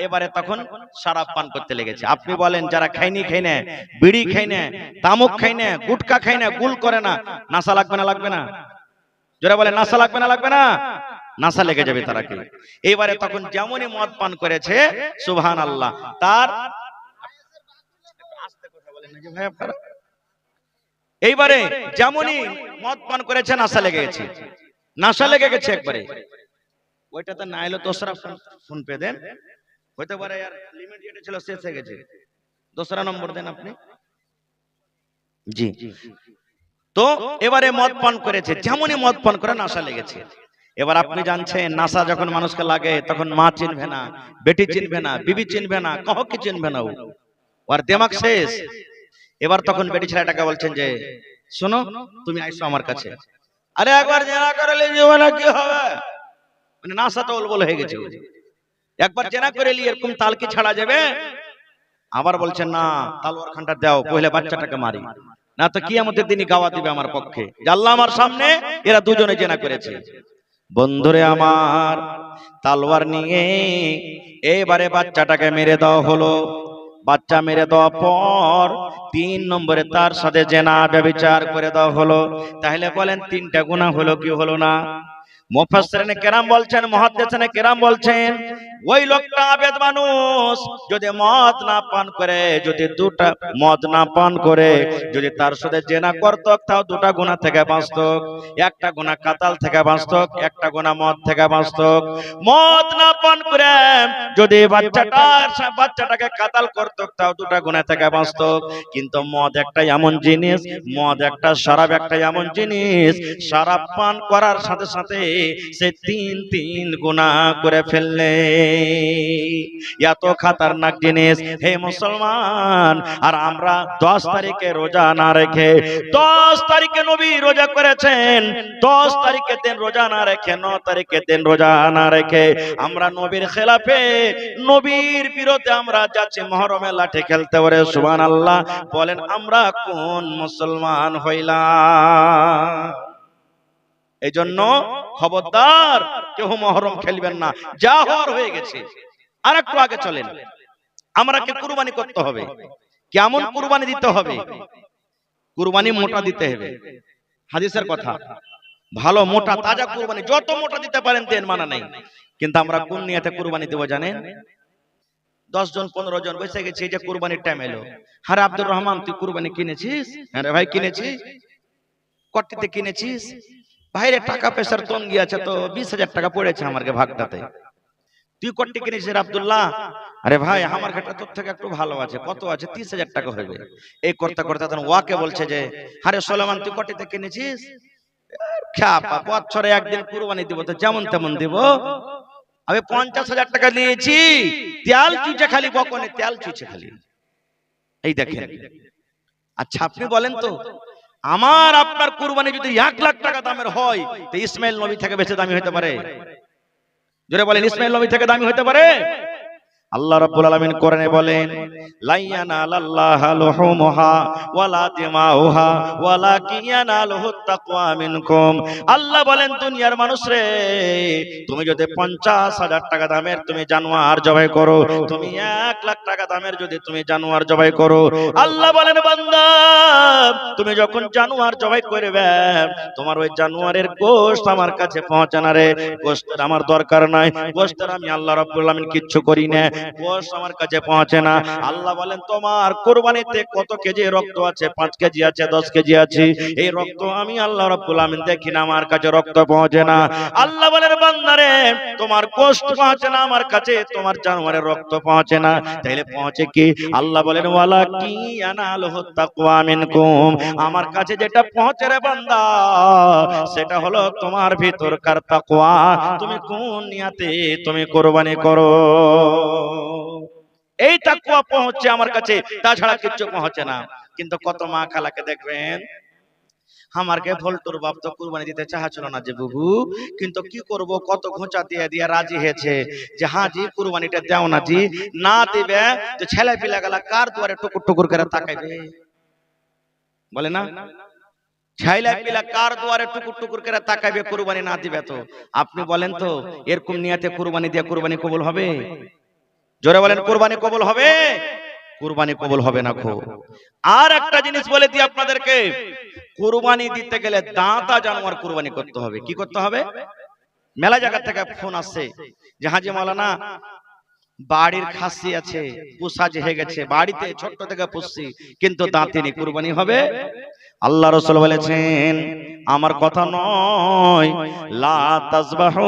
এবারে তখন শরাব পান করতে লেগেছে। আপনি বলেন যারা খাইনি খাই না, বিড়ি খাই না, তামাক খাই না, গুটকা খাই না, গুল করে না, নাশা লাগবে না লাগবে না? যারা বলে নাশা লাগবে না লাগবে না, নাশা লেগে যাবে তারা কি। এইবারে তখন যেমনই মদ পান করেছে সুবহানাল্লাহ, তার এইবারে যেমনই মদ পান করেছে নাশা লেগে গেছে, নাশা লেগে গেছে একবারে। ওইটাতে না এলো দোসরা ফোন পে দেন, হইতে পারে यार লিমিট যেটা ছিল শেষ হয়ে গেছে, দোসরা নম্বর দেন আপনি। জি তো এবারে মদ পান করেছে, যেমনই মদ পান করে নাশা লেগেছে। এবার আপনি জানছেন নাশা যখন মানুষকে লাগে তখন মা চিনবে না, বেটি চিনবে না, বিবি চিনবে না, কাউকে চিনবে না, ওর দিমাগ শেষ। এবার তখন বেটি ছেলেটাকে বলছেন যে শোনো তুমি আইসো আমার কাছে। আরে একবার জেনা করে লে জীবনে কি হবে, মানে নাশা তো বল হয়ে গেছে, একবার জেনা করে লি এরকম তাল কি ছাড়া যাবে? আবার বলছেন না তলোয়ার খানটা দাও, পহলে বাচ্চাটাকে মারি, না তো কিয়ামতের দিনই গাওয়া দিবে আমার পক্ষে যে আল্লাহ আমার সামনে এরা দুজনে জেনা করেছে। বন্ধুরে আমার, তলোয়ার নিয়ে এবারে বাচ্চাটাকে মেরে দেওয়া হলো। বাচ্চা মেরে দেওয়ার পর 3 নম্বরে তার সাথে জেনা ব্যভিচার করে দেওয়া হলো। তাহলে বলেন 3টা গুনাহ হলো কি হলো না? মুফাসসিরিনে কেরাম বলছেন, মুহাদ্দিসিনে কেরাম বলছেন ওই লোকটা আবেদ মানুষ যদি মদ না পান করে, যদি দুটা মদ না পান করে যদি তার সাথে জেনা করত, তাও 2টা গুনাহ থেকে বাঁচত। একটা গুনাহ কাতাল থেকে বাঁচত, একটা গুনাহ মদ থেকে বাঁচত। মদ না পান করে যদি বাচ্চাটাকে কাতাল করত, তাও 2টা গুনাহ থেকে বাঁচত। কিন্তু মদ একটা এমন জিনিস, মদ একটা শরাব একটা এমন জিনিস, শরাব পান করার সাথে সাথে সে 3 গুনাহ করে ফেললে। এত খাতারনাক জিনিস হে মুসলমান। আর আমরা 10 তারিখে রোজা না রেখে, 10 তারিখে নবী রোজা করেছেন, 10 তারিখে দিন রোজা না রেখে, 9 তারিখে দিন রোজা না রেখে আমরা নবীর খেলাফে, নবীর বিরুদ্ধে আমরা যাচ্ছি মুহররমে লাঠি খেলতে। ওরে সুবহানাল্লাহ, বলেন আমরা কোন মুসলমান হইলাম? এই জন্য খবরদার কেউ মুহররম খেলবেন না, যা হওয়ার হয়ে গেছে। আর একটু আগে চলেন, আমাকে কুরবানি করতে হবে। কেমন কুরবানি দিতে হবে? কুরবানি মোটা দিতে হবে, হাদিসের কথা। ভালো মোটা তাজা কুরবানি, যত মোটা দিতে পারেন দেন, মানা নেই। কিন্তু আমরা কোন নিয়তে কুরবানি দেব জানেন? 10 জন 15 জন বসে গেছি, যে কুরবানির টাইম এলো। আরে আব্দুর রহমান তুই কুরবানি কিনেছিস? আরে ভাই কিনেছি। কটিতে কিনেছিস? বাইরে টাকা পয়সার তঙ্গি আছে তো 20,000 টাকা পড়েছে আমাকে ভাগটাতে। তুই কটি কিনেছিস আব্দুল্লাহ? আরে ভাই আমার ঘাটটা তোর থেকে একটু ভালো আছে, কত আছে? 30,000 টাকা হবে। এই করতে করতে তখন ওয়াকে বলছে যে আরে সুলাইমান তুই কটিতে কিনেছিস? খ্যাপা বছরে একদিন কুরবানি দিব তো যেমন তেমন দিব। আমি 50,000 টাকা নিয়েছি, তেল চুচে খালি বকনে তেল চুচে খালি। এই দেখেন। আচ্ছা আপনি বলেন তো, আমার আপনার কুরবানি যদি 1 লাখ টাকা দামের হয়, তো ইসমাইল নবী থেকে বেশি দামি হতে পারে? জোরে বলেন, ইসমাইল নবী থেকে দামি হতে পারে? আল্লাহ রাব্বুল আলামিন কোরআনে বলেন, লাইয়ানালাল্লাহা লুহুমুহা ওয়ালা দিমাউহা ওয়ালাকিন ইয়ানালুহুত তাকওয়া মিনকুম। আল্লাহ বলেন, দুনিয়ার মানুষ রে, তুমি যদি 50,000 টাকা দামের তুমি জানোয়ার জবাই করো, তুমি 1 লাখ টাকা দামের যদি তুমি জানোয়ার জবাই করো, আল্লাহ বলেন বান্দা, তুমি যখন জানোয়ার জবাই করবে, তোমার ওই জানোয়ারের গোশত আমার কাছে পৌঁছে না রে। গোশতের আমার দরকার নাই, গোশতের আমি আল্লাহ রাব্বুল আলামিন কিচ্ছু করি না, গোশত আমার কাছে পৌঁছে না। আল্লাহ বলেন, তোমার কুরবানিতে কত কেজি রক্ত আছে? 5 কেজি আছে, 10 কেজি আছে, এই রক্ত আমি আল্লাহ রাব্বুল আলামিন দেখি না, আমার কাছে রক্ত পৌঁছে না। আল্লাহ বলেন বান্দারে, তোমার গোশত পৌঁছে না আমার কাছে, তোমার জানোয়ারের রক্ত পৌঁছে না, তাইলে পৌঁছে কি? আল্লাহ বলেন, ওয়ালাকিন ইয়ানালুহুত তাকওয়া মিনকুম। আমার কাছে যেটা পৌঁছে রে বান্দা, সেটা হলো তোমার ভিতরকার তাকওয়া। তুমি কোন নিয়াতে তুমি কুরবানি করো, এই তাকওয়া পৌঁছে আমার কাছে, তাছাড়া কিছু পৌঁছে না। কিন্তু কত মা খালাকে দেখবেন, আমারকে ভোল্টুর বাপ তো কুরবানি দিতে চাচ্ছিল না যে বুবু, কিন্তু কি করব, কত ঘোঁচা দিয়ে দিয়ে রাজি হয়েছে যে হ্যাঁ জি কুরবানিটা দাও না জি, না দিবে তো ছেলে পিলা গেলা কার দুয়ারে টুকুর টুকুর করে তাকাইবে, বলে না? ছেলে পিলা কার দুয়ারে টুকুর টুকুর করে তাকাইবে কুরবানি না দিবে তো? আপনি বলেন তো, এরকম নিয়তে কুরবানি দিয়ে কুরবানি কবুল হবে? জোরে বলেন, কুরবানি কবুল হবে? কুরবানি কবুল হবে না খো। আর একটা জিনিস বলে দিই আপনাদেরকে, কুরবানি দিতে গেলে দাঁতা জানোয়ার কুরবানি করতে হবে। কি করতে হবে? মেলা জায়গা থেকে ফোন আসছে যে হাজি মাওলানা বাড়ির খাসি আছে, পোষা হয়ে গেছে, বাড়িতে ছোট্ট থেকে পুষছি কিন্তু দাঁতিনি, কুরবানি হবে? আল্লাহ রাসূল বলেছেন, আমার কথা নয়, লা তাজবাহু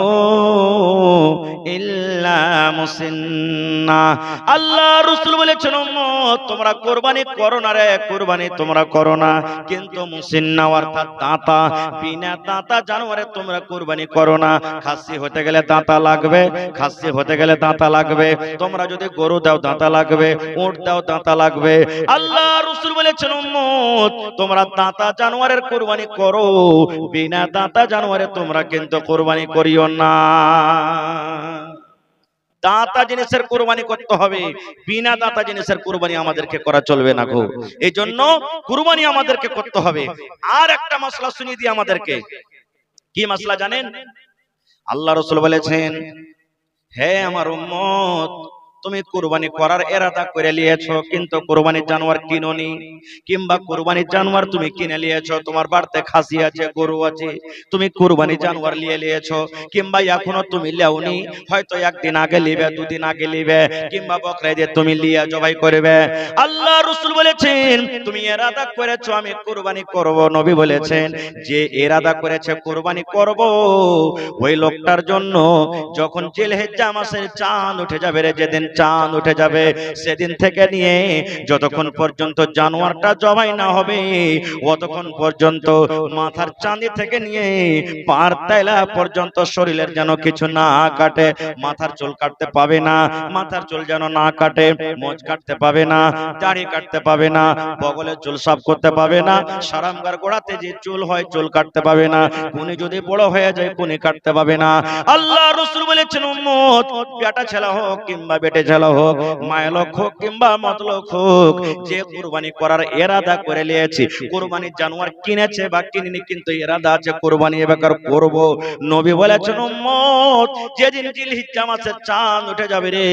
ইল্লা মুসিন্না। আল্লাহ রাসূল বলেছেন, উম্মত তোমরা কুরবানি করো না রে, কুরবানি তোমরা করো না, কিন্তু মুসিন্না অর্থাৎ দাঁতা, বিনা দাঁতা জানোয়ারে তোমরা কুরবানি করো না। খাসি হতে গেলে দাঁতা লাগবে, খাসি হতে গেলে দাঁতা লাগবে। তোমরা যদি গরু দাও দাঁতা লাগবে, উট দাও দাঁতা লাগবে। আল্লাহ রাসূল বলেছেন, উম্মত তোমরা দাঁতা জানোয়ারের কুরবানি করো, বিনা দাঁতা জানোয়ারে তোমরা কিন্তু কুরবানি করিও না। দাঁতা জিনিসের কুরবানি করতে হবে, বিনা দাঁতা জিনিসের কুরবানি আমাদেরকে করা চলবে না গো। এই জন্য কুরবানি আমাদেরকে করতে হবে। আর একটা মাসলা শুনিয়ে দিই আমাদেরকে। কি মাসলা জানেন? আল্লাহ রাসূল বলেছেন, হে আমার উম্মত, তুমি কুরবানি করার ইরাদা করে নিয়েছো, কিন্তু কুরবানির জানোয়ার কিনোনি, কিংবা কুরবানির জানোয়ার তুমি কিনে নিয়েছো, তোমার বাড়িতে খাসি আছে, গরু আছে, তুমি কুরবানি জানোয়ার নিয়ে নিয়েছো, কিংবা এখনো তুমি লেওনি, হয়তো একদিন আগে লিবে, দুদিন আগে লিবে, কিংবা বকরা ঈদে তুমি লিয়া জবাই করবে। আল্লাহ রাসূল বলেছেন, তুমি ইরাদা করেছো আমি কুরবানি করব, নবী বলেছেন যে ইরাদা করেছে কুরবানি করব, ওই লোকটার জন্য যখন জিলহিজ্জা মাসের চাঁদ উঠে যাবে রে, যেদিন চাঁদ উঠে যাবে সেদিন থেকে নিয়ে যতক্ষণ পর্যন্ত জানোয়ারটা জবাই না হবে, অতক্ষণ পর্যন্ত মাথার চাঁদি থেকে নিয়ে পার তাইলা পর্যন্ত শরীরের যেন কিছু না কাটে। মাথার চুল কাটতে পাবে না, মাথার চুল যেন না কাটে, মোজ কাটতে পাবে না, দাড়ি কাটতে পাবে না, বগলের চুল সাফ করতে পাবে না, সারামগার গোড়াতে যে চুল হয় চুল কাটতে পাবে না, কুনি যদি বড় হয়ে যায় কুনি কাটতে পাবে না। আল্লাহ রাসূল বলেছেন, উম্মত বেটা ছেলে হোক কিংবা বেটে ছেলে হোক, মায়লোক হোক কিংবা মতলোক হোক, যে কুরবানি করার ইরাদা করে নিয়েছে, কুরবানির জানোয়ার কিনেছে বা কিনেনি, কিন্তু ইরাদা আছে কুরবানি এবার করব, নবী বলেছেন, উম্মত যেদিন জিলহিজ্জা মাসের চাঁদ উঠে যাবে রে,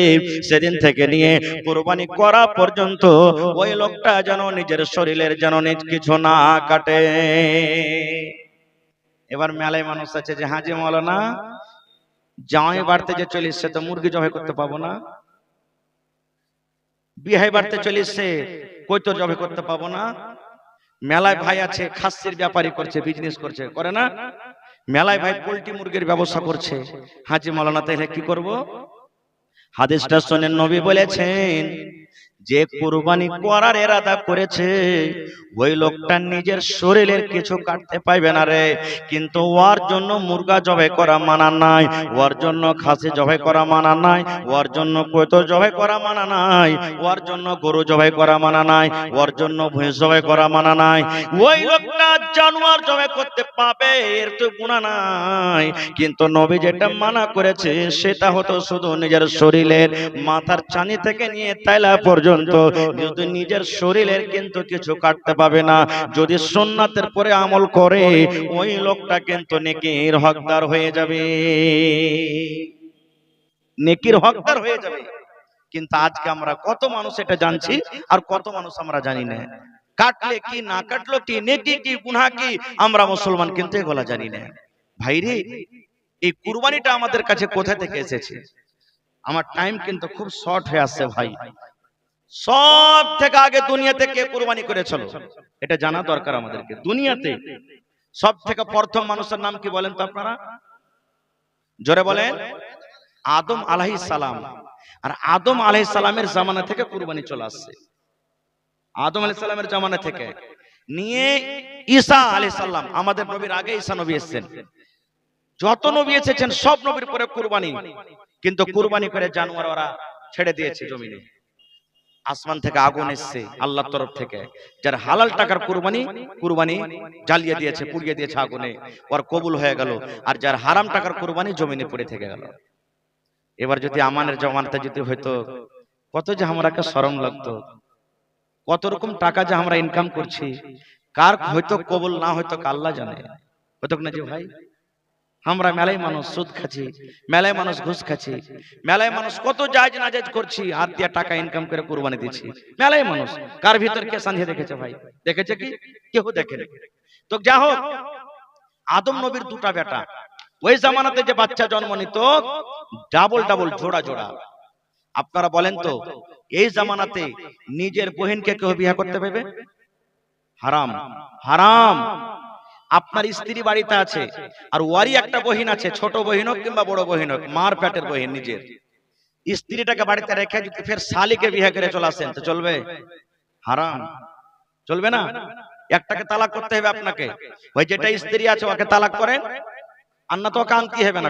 সেদিন থেকে নিয়ে কুরবানি করা পর্যন্ত ওই লোকটা যেন নিজের শরীরের যেন নিজ কিছু না কাটে। এবার মেলায় মানুষ আছে যে হাজি মাওলানা জামাই বাড়তে যে চলে এসছে তো মুরগি জবাই করতে পাবো না, বিয়ে বাড়তে চলে এসছে কই তো জবাই করতে পাবো না। মেলায় ভাই আছে খাসির ব্যাপারী করছে, বিজনেস করছে, করে না? মেলায় ভাই পোল্ট্রি মুরগির ব্যবসা করছে। হাজি মাওলানা তাহলে কি করব? হাদিসটা শুনেন, নবী বলেছেন যে কুরবানি করার ইরাদা করেছে ওই লোকটা নিজের শরীরের কিছু কাটতে পাইবে না রে, কিন্তু ওর জন্য মুরগা জবাই করা মানা নাই, ওর জন্য খাসি জবাই করা মানা নাই, ওর জন্য কৈতো জবাই করা মানা নাই, ওর জন্য গরু জবাই করা মানা নাই, ওর জন্য ভৈঁস জবাই করা মানা নাই। ওই লোকটা জানোয়ার জবাই করতে পাবে, এর তো গুনাহ নাই, কিন্তু নবী যেটা মানা করেছে সেটা হতো শুধু নিজের শরীরের মাথার চানি থেকে নিয়ে তাইলা পর্যন্ত যদি নিজের শরীরের কিন্তু কিছু কাটতে পাবে না। যদি সুন্নাতের পরে আমল করে ওই লোকটা কিন্তু নেকির হকদার হয়ে যাবে, নেকির হকদার হয়ে যাবে। কিন্তু আজকে আমরা কত মানুষ এটা জানছি আর কত মানুষ আমরা জানি না। কাটলে কি না কাটলো কি, নেকি কি গুনাহ কি, আমরা মুসলমান কিন্তু এগুলা জানি না। ভাইরে এই কুরবানিটা আমাদের কাছে কোথা থেকে এসেছে? আমার টাইম কিন্তু খুব শর্ট হয়ে আসছে ভাই। সব থেকে আগে দুনিয়াতে কে কুরবানি করেছিল এটা জানা দরকার আমাদেরকে। দুনিয়াতে সব থেকে প্রথম মানুষের নাম কি বলেন তো আপনারা? জোরে বলেন। আদম আলাইহিস সালাম। আর আদম আলাইহিস সালামের জামানা থেকে কুরবানি চলে আসছে। আদম আলাইহিস সালামের জামানা থেকে নিয়ে ঈসা আলাইহিস সালাম, আমাদের নবীর আগে ঈসা নবী এসেছেন। যত নবী এসেছেন সব নবীর পরে কুরবানি, কিন্তু কুরবানি করে জানোয়ার ওরা ছেড়ে দিয়েছে জমিনে। আসমান থেকে আগুন এসছে আল্লাহর তরফ থেকে, যার হালাল টাকার কুরবানি, কুরবানি জ্বালিয়ে দিয়েছে, পুড়িয়ে দিয়েছে আগুনে, ওর কবুল হয়ে গেল। আর যার হারাম টাকার কুরবানি জমিনে পড়ে থেকে গেল। এবার যদি আমানের জমানাতে যদি হয়তো কত যে আমরাকে শরম লাগতো, কত রকম টাকা যে আমরা ইনকাম করছি, কার হয়তো কবুল না হয়তো আল্লাহ জানে, হয়তো না যে ভাই। আমরা মেলায় মানুষ সুদ খাচ্ছি, মেলায় মানুষ ঘুষ খাচ্ছি, মেলায় মানুষ কত জায়েজ নাজায়েজ করছি, হাত দিয়ে টাকা ইনকাম করে কুরবানি দিচ্ছি মেলায় মানুষ। কার ভিতর কে সান্ধিয়ে দেখেছে ভাই? দেখেছে কি? কেউ দেখেনি। তো যা হোক, আদম নবীর দুটা বেটা, ওই জামানাতে যে বাচ্চা জন্ম নিত ডাবল ডাবল জোড়া জোড়া। আপনারা বলেন তো এই জামানাতে নিজের বহিনকে কেউ বিয়ে করতে পারবে? হারাম, হারাম। আপনার স্ত্রী বাড়িতে আছে আর ওয়ারি একটা বহিন আছে, ছোট বহিন হোক কিংবা বড় বহিন হোক, মার পেটের বহিন, নিজের স্ত্রীটাকে বাড়িতে রেখে যদি ফের শালিকে বিয়ে করে চলে আসেন তো চলবে? হারাম, চলবে না। একটাকে তালাক করতে হবে আপনাকে, ওই যেটা স্ত্রী আছে ওকে তালাক করেন, আর না তো ওকে আনতে হবে না।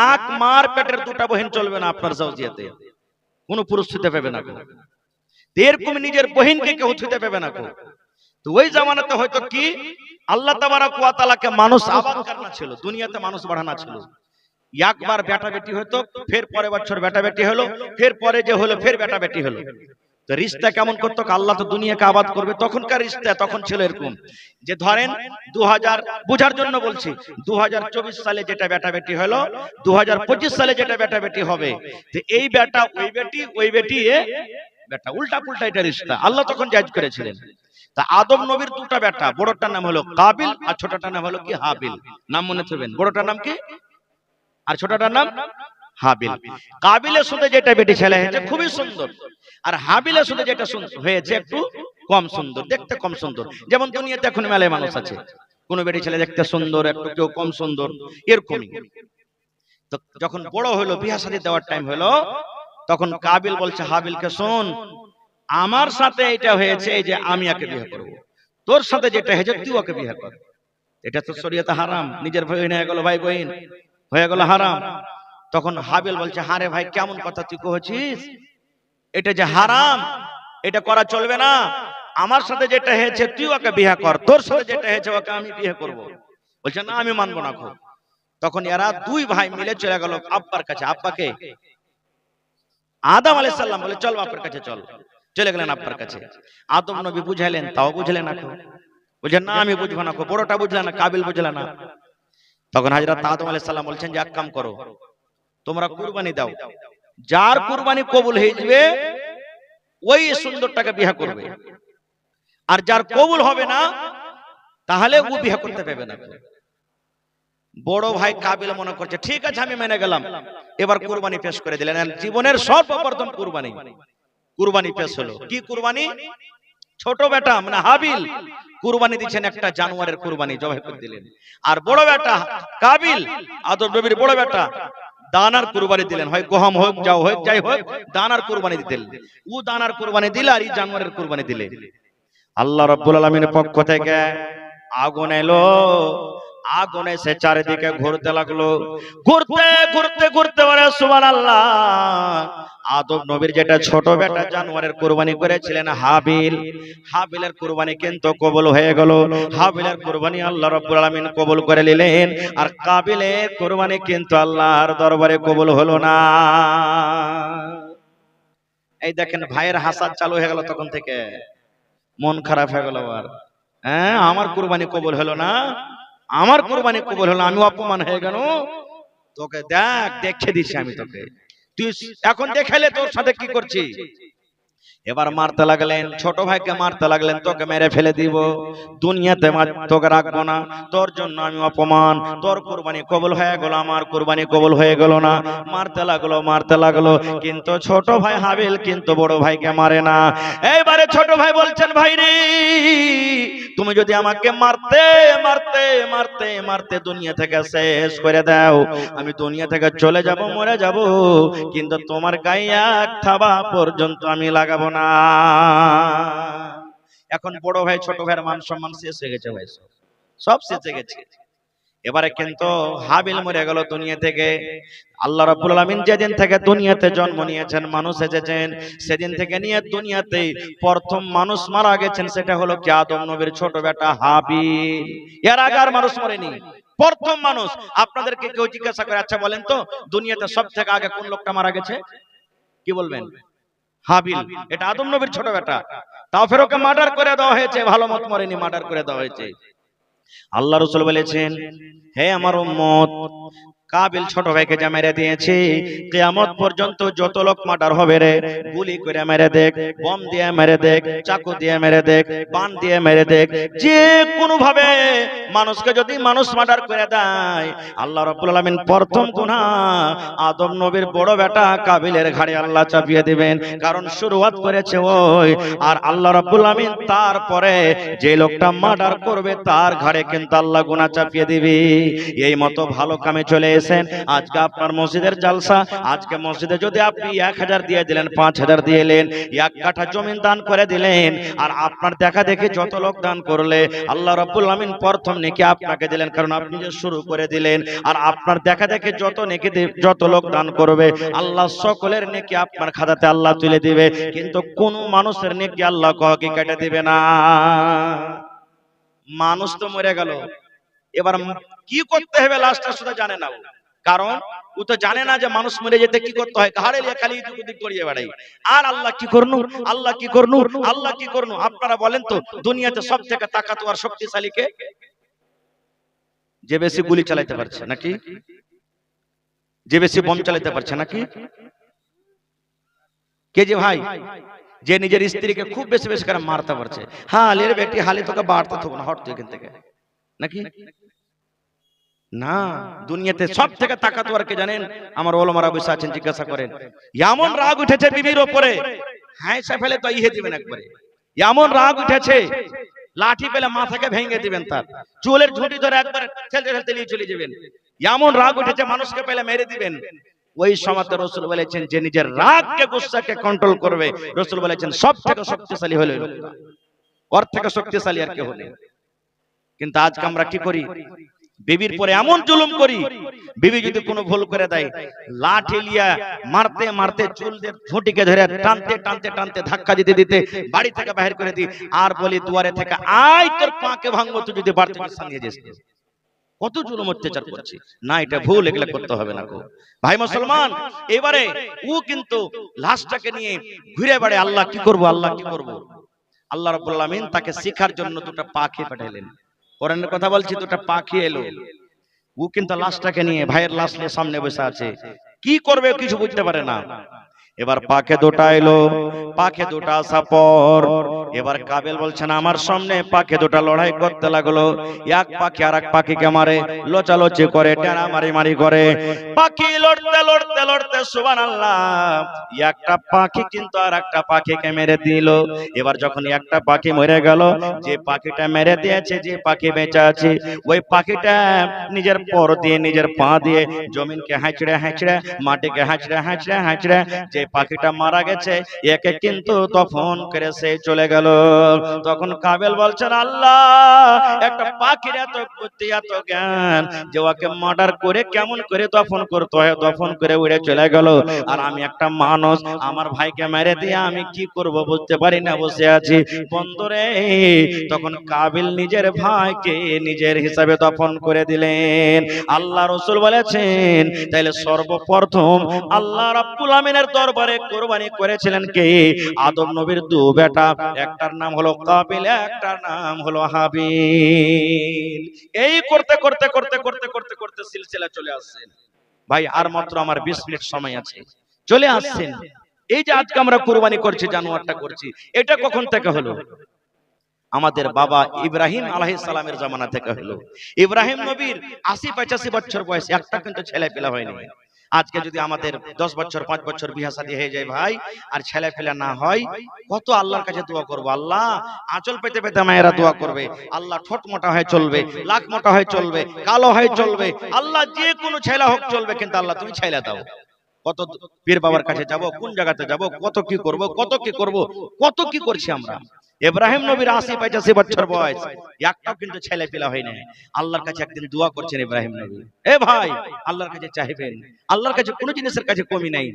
এক মার পেটের দুটা বহিন চলবে না আপনার জাওজিয়াতে, কোনো পুরুষ ছুতে পাবে না। এরকম নিজের বহিনকে কেউ ছুতে পাবে না। তো ওই জামানাতে হয়তো কি আল্লাহ তাবারাক ওয়া তাআলাকে মানুষ আবাদ করনা ছিল, দুনিয়াতে মানুষ বাড়ানো ছিল। একবার বেটা বেটি হতো, ফের পরের বছর বেটা বেটি হলো, ফের পরে যে হলো ফের বেটা বেটি হলো। তো রিশতা কেমন করতো? আল্লাহ তো দুনিয়াকে আবাদ করবে, তখনকার রিশতা তখন ছিল এরকম যে ধরেন 2000, বুঝার জন্য বলছি, 2024 সালে যেটা বেটা বেটি হলো, 2025 সালে যেটা বেটা বেটি হবে, তো এই বেটা ওই বেটি, ওই বেটি এ বেটা, উল্টা পুল্টা এটা রিশতা আল্লাহ তখন জায়েজ করেছিলেন। তা আদম নবীর দুটা বেটা, বড়টার নাম হলো কাবিল আর ছোটটার নাম হলো কি হাবিল। নাম মনে থাকবেন, বড়টার নাম কি আর ছোটটার নাম হাবিল। কাবিলের সাথে যেটা বেটি ছেলে হয়েছে খুবই সুন্দর, আর হাবিলের সাথে যেটা হয়েছে একটু কম সুন্দর, দেখতে কম সুন্দর। যেমন দুনিয়াতে এখন মেলায় মানুষ আছে, কোন বেটি ছেলে দেখতে সুন্দর, একটু কেউ কম সুন্দর, এরকমই। তো যখন বড় হলো, বিয়ে শাদী দেওয়ার টাইম হলো, তখন কাবিল বলছে হাবিলকে, শোন, আমার সাথে এটা হয়েছে এই যে আমি একে বিয়ে করব, তোর সাথে যেটা হয়েছে তুই ওকে বিয়ে কর। এটা তো শরীয়তে হারাম, নিজের বহিন হয়ে গেল, ভাই বহিন হয়ে গেল হারাম। তখন হাবিল বলছে, হারে ভাই কেমন কথা তুই কইছিস, এটা যে হারাম, এটা করা চলবে না। আমার সাথে যেটা হয়েছে তুই ওকে বিয়ে কর, তোর সাথে যেটা হয়েছে ওকে আমি বিয়ে করব। বলছে না, আমি মানবো না। তখন এরা দুই ভাই মিলে চলে গেল আব্বার কাছে। আব্বাকে আদম আলাইহিস সালাম বলে, চল বাপের কাছে চল। চলে গেলেন আব্বার কাছে। আদম নবী বুঝাইলেন, তাও বুঝলেন না। বলছেন না, আমি বুঝবো না। বড়টা বুঝলেন না, কাবিল বুঝলেন না। তখন হযরত আদম আলাইহিস সালাম বলছেন যে এক কাম করো, তোমরা কুরবানি দাও, যার কুরবানি কবুল হয়ে যাবে ওই সুন্দরটাকে বিয়ে করবে, আর যার কবুল হবে না তাহলে ও বিয়ে করতে পারবে না। বড় ভাই কাবিল মনে করছে ঠিক আছে আমি মেনে গেলাম, এবার কুরবানি পেশ করে দিলেন। জীবনের সর্বপ্রথম কুরবানি পেশ হলো। কি কুরবানি? ছোট বেটা মানে হাবিল কুরবানি দিচ্ছেন, একটা জানোয়ারের কুরবানি জবাই করে দিলেন। আর বড় বেটা কাবিল, আদম নবীর বড় বেটা, দানার কুরবানি দিলেন, হয় গহম হোক যাও হোক যাই হোক, দানার কুরবানি দিতেন। ও দানার কুরবানি দিলে আর এই জানোয়ারের কুরবানি দিলে আল্লাহ রাব্বুল আলামিনের পক্ষ থেকে আগুন এলো। আগুন এসে চারিদিকে ঘুরতে লাগলো, ঘুরতে ঘুরতে ঘুরতে বলে সুবহানাল্লাহ। আদম নবীর যেটা ছোট বেটা জানোয়ারের কুরবানি করেছিলেন হাবিল, হাবিলের কুরবানি কিন্তু কবুল হয়ে গেল। হাবিলের কুরবানি আল্লাহ রাব্বুল আলামিন কবুল করে নিলেন, আর কাবিলের কুরবানি কিন্তু আল্লাহর দরবারে কবুল হলো না। এই দেখেন ভাইয়ের হাসাদ চালু হয়ে গেল, তখন থেকে মন খারাপ হয়ে গেল। আর হ্যাঁ, আমার কুরবানি কবুল হলো না, আমার কুরবানি কবুল হলো, আমি অপমান হয়ে গেল। তোকে দেখ, দেখে দিছি আমি তোকে, তুই এখন দেখাইলে তোর সাথে কি করছি। এবার মারতে লাগলেন, ছোট ভাইকে মারতে লাগলেন, তোকে মেরে ফেলে দিব, দুনিয়াতে তোকে রাখবো না, তোর জন্য আমি অপমান, তোর কুরবানি কবুল হয়ে গেল, আমার কুরবানি কবুল হয়ে গেল না। মারতে লাগলো, মারতে লাগলো, কিন্তু ছোট ভাই হাবিল কিন্তু বড় ভাইকে মারে না। এইবারে ছোট ভাই বলছেন, ভাই রে, তুমি যদি আমাকে মারতে মারতে মারতে মারতে দুনিয়া থেকে শেষ করে দাও, আমি দুনিয়া থেকে চলে যাব, মরে যাব, কিন্তু তোমার গায়ে এক থাবা পর্যন্ত আমি লাগাবো না। এখন বড় ভাই ছোট ভাইয়ের মান সম্মান শেষ হয়ে গেছে, ভাই সব শেষ হয়ে গেছে। এবারে কিন্তু হাবিল মরে গেল দুনিয়া থেকে। আল্লাহ রাব্বুল আলামিন যেদিন থেকে দুনিয়াতে জন্ম নিয়েছেন, মানুষ এসেছেন, সেদিন থেকে নিয়ে দুনিয়াতে প্রথম মানুষ মারা গেছেন, সেটা হলো কি আদম নবীর ছোট বেটা হাবিল। এর আগে আর মানুষ মরেনি, প্রথম মানুষ। আপনাদেরকে কেউ জিজ্ঞাসা করে, আচ্ছা বলেন তো দুনিয়াতে সব থেকে আগে কোন লোকটা মারা গেছে, কি বলবেন? হাবিল। এটা আদম নবীর ছোট বেটা, তাও ফের ওকে মার্ডার করে দেওয়া হয়েছে, ভালো মত মরেনি, মার্ডার করে দেওয়া হয়েছে। আল্লাহ রাসূল বলেছেন, হে আমার উম্মত, কাবিল ছোট ভাইকে যা মেরে দিয়েছে, কিয়ামত পর্যন্ত যত লোক মার্ডার হবে রে, গুলি করে মেরে দেখ, বম দিয়ে মেরে দেখ, চাকু দিয়ে মেরে দেখ, বান দিয়ে মেরে দেখ, যে কোনো ভাবে মানুষকে যদি মানুষ মার্ডার করে দেয়, আল্লাহ রাব্বুল আলামিন প্রথম গুনাহ আদম নবীর বড় বেটা কাবিলের ঘাড়ে আল্লাহ চাপিয়ে দিবেন। কারণ শুরুয়াত করেছে ওই, আর আল্লাহ রাব্বুল আলামিন তারপরে যে লোকটা মার্ডার করবে তার ঘাড়ে কিন্তু আল্লাহ গুনাহ চাপিয়ে দিবে। এই মতো ভালো কামে চলে আজকে আপনার মসজিদের জালসা, আজকে মসজিদে যদি আপনি 1000 দিয়ে দিলেন, 5000 দিয়ে এলেন, 1 কাঠা জমি দান করে দিলেন, আর আপনার দেখা দেখে যত লোক দান করলে আল্লাহ রাব্বুল আলামিন প্রথম নেকি আপনাকে দিলেন, কারণ আপনি যে শুরু করে দিলেন। আর আপনার দেখা দেখে যত নেকি যত লোক দান করবে, আল্লাহ সকলের নেকি আপনার খাতাতে আল্লাহ তুলে দিবে, কিন্তু কোন মানুষের নেকি আল্লাহ কি কেটে দিবে না। মানুষ তো মরে গেল, এবার কি করতে হবে লাস্টটা শুধু জানে না, কারণ ও তো জানে না যে মানুষ মরে যেতে কি করতে হয়, ঘাড়ে লিয়ে খালি এদিক ওদিক গড়িয়ে বেড়াই, আর আল্লাহ কি করনু, আল্লাহ কি করনু, আল্লাহ কি করনু। আপনারা বলেন তো, দুনিয়াতে সব থেকে তাকাতওয়ার শক্তিশালী কে? যে বেশি গুলি চালাতে পারছে নাকি? যে বেশি বম চালাতে পারছে নাকি? কে যে ভাই যে নিজের স্ত্রীকে খুব বেশি বেশি করে মারতে পারছে? হ্যাঁ, লের বেটি হালি তোকে বাড়তে থাকো না, হট তুই এখান থেকে, নাকি? না, দুনিয়াতে সব থেকে তাকাতওয়ার কে জানেন? আমার ওলামারা বসে আছেন, জিজ্ঞাসা করেন। এমন রাগ উঠেছে বিবির উপরে, হ্যাঁ সে ফেলে তো ইহে দিবেন একবারে। এমন রাগ উঠেছে, লাঠি পেলে মাথাকে ভেঙে দিবেন, তার চুলের ঝুঁটি ধরে একবার ঠেলতে ঠেলতে নিয়ে চলে যাবেন। এমন রাগ উঠেছে, মানুষকে পেলে মেরে দিবেন। ওই সময় রাসূল বলেছেন, যে নিজের রাগকে গুসাকে কন্ট্রোল করবে, রাসূল বলেছেন সব থেকে শক্তিশালী হলো লোকটা, ওর থেকে শক্তিশালী আর কেউ নেই। কিন্তু আজকে আমরা কি করি? বিবির পরে এমন জুলুম করি, বিবি যদি কোনো ভুল করে দেয়, লাঠি লিয়া মারতে মারতে চুলদের ঝুঁটিকে ধরে টানতে টানতে টানতে ধাক্কা দিতে দিতে বাড়ি থেকে বাহির করে দিই, আর বলি দুয়ারে থেকে আয় তোর পাকে ভাঙবো, তুই যদি বাড়তে নিয়ে যাস। কত জুলুম অত্যাচার করছি না, এটা ভুল, এগুলা করতে হবে না গো ভাই মুসলমান। এবারে ও কিন্তু লাশটাকে নিয়ে ঘুরে বেড়ে, আল্লাহ কি করব, আল্লাহ কি করব। আল্লাহ রাব্বুল আলামিন তাকে শিখার জন্য দুটো পাখি পাঠাইলেন। কোরআনের কথা বলছি, দুটো পাখি এলো। ও কিন্তু লাশটাকে নিয়ে, ভাইয়ের লাশ নিয়ে সামনে বসে আছে, কি করবে কিছু বুঝতে পারে না। এবার পাখে দুটা এলো, পাখে দুটা আসা পর এবার কাবিল বলছেন আমার সামনে পাখে দুটা লড়াই করতে লাগলো। এক পাখি আর এক পাখিকে মারে, লোচালোচি করে, টেনা মারি মারি করে। পাখি লড়তে লড়তে লড়তে সুবহানাল্লাহ, একটা পাখি কিন্তু আর একটা পাখিকে মেরে দিল। এবার যখন একটা পাখি মরে গেল, যে পাখিটা মেরে দিয়েছে, যে পাখি বেঁচে আছে, ওই পাখিটা নিজের পর দিয়ে, নিজের পা দিয়ে জমিনকে হাঁচড়ে হাঁচড়ে, মাটিকে হাঁচড়ে হাঁচড়ে হাঁচড়ে যে পাখিটা মারা গেছে একে কিন্তু দফন করে সে চলে গেল। তখন কাবিল বলছেন আল্লাহ, একটা পাখির এত বুদ্ধি এত জ্ঞান যে ওকে মার্ডার করে কেমন করে দফন করতে হয়, দফন করে উড়ে চলে গেল। আর আমি একটা মানুষ, আমার ভাইকে মেরে দিয়ে আমি কি করব বুঝতে পারি না, বসে আছি বন্দরে। তখন কাবিল নিজের ভাইকে নিজের হিসাবে দফন করে দিলেন। আল্লাহ রাসূল বলেছেন তাইলে সর্বপ্রথম আল্লাহ রাব্বুল আমিনের দরবারে কুরবানি করেছিলেন কে? আদম নবীর দু বেটা, একটার নাম হলো কাবিল, একটার নাম হলো হাবিল। এই করতে করতে করতে করতে করতে করতে সিলসিলা চলে আসছেন। ভাই আর মাত্র আমার 20 মিনিট সময় আছে, চলে আসছেন। এই যে আজকে আমরা কুরবানি করছি, জানোয়ারটা করছি, এটা কখন থেকে হলো? আমাদের বাবা ইব্রাহিম আলাইহিস সালামের জামানা থেকে হলো। ইব্রাহিম নবীর 80-85 বছর বয়স, একটা কিন্তু ছেলে পেলা হয়নি। আজকে যদি আমাদের 10 বছর 5 বছর বিয়ে শাদী হয়ে যায় ভাই, আর ছেলে পেলা না হয়, কত আল্লাহর কাছে দোয়া করব। আল্লাহ আঁচল পেতে পেতে মায়েরা দোয়া করবে, আল্লাহ ঠোঁট মোটা হয় চলবে, লাখ মোটা হয় চলবে, কালো হয় চলবে, আল্লাহ যে কোনো ছেলে হোক চলবে, কিন্তু আল্লাহ তুমি ছেলে দাও। কত পীর বাবার কাছে যাব, কোন জায়গাতে যাব, কত কি করব, কত কি করব, কত কি করছি আমরা। ইব্রাহিম নবীর 80-85 বছর বয়স, একটাও কিন্তু ছেলে পেলা হয় না। আল্লাহর কাছে একদিন দোয়া করছেন ইব্রাহিম নবী, এ ভাই আল্লাহর কাছে চাইবেন, আল্লাহর কাছে কোনো জিনিসের কাছে কমি নাই।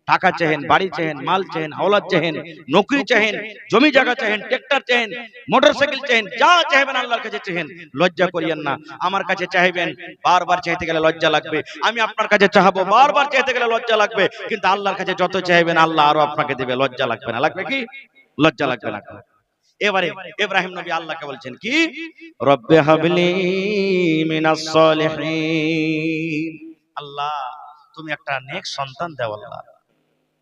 টাকা চাহেন, বাড়ি চাহেন, মাল চাহেন, আওলাদ চাহেন, নকরি চাহেন, জমি জায়গা চাহেন, ট্রাক্টর চাহেন, মোটরসাইকেল চাহেন, যা চাইবেন আল্লাহর কাছে চাহেন, লজ্জা করিয়েন না। আমার কাছে চাইবেন, বারবার চাইতে গেলে লজ্জা লাগবে। আমি আপনার কাছে চাহাবো, বারবার চাইতে গেলে লজ্জা লাগবে। কিন্তু আল্লাহর কাছে যত চাইবেন আল্লাহ আরো আপনাকে দেবে, লজ্জা লাগবে না। লাগবে কি? লজ্জা লাগবে না। এবারে ইব্রাহিম নবী আল্লাহকে বলছেন কি, রব্বে হাবলি মিনাস সলিহিন, আল্লাহ তুমি একটা নেক সন্তান দাও। আল্লাহ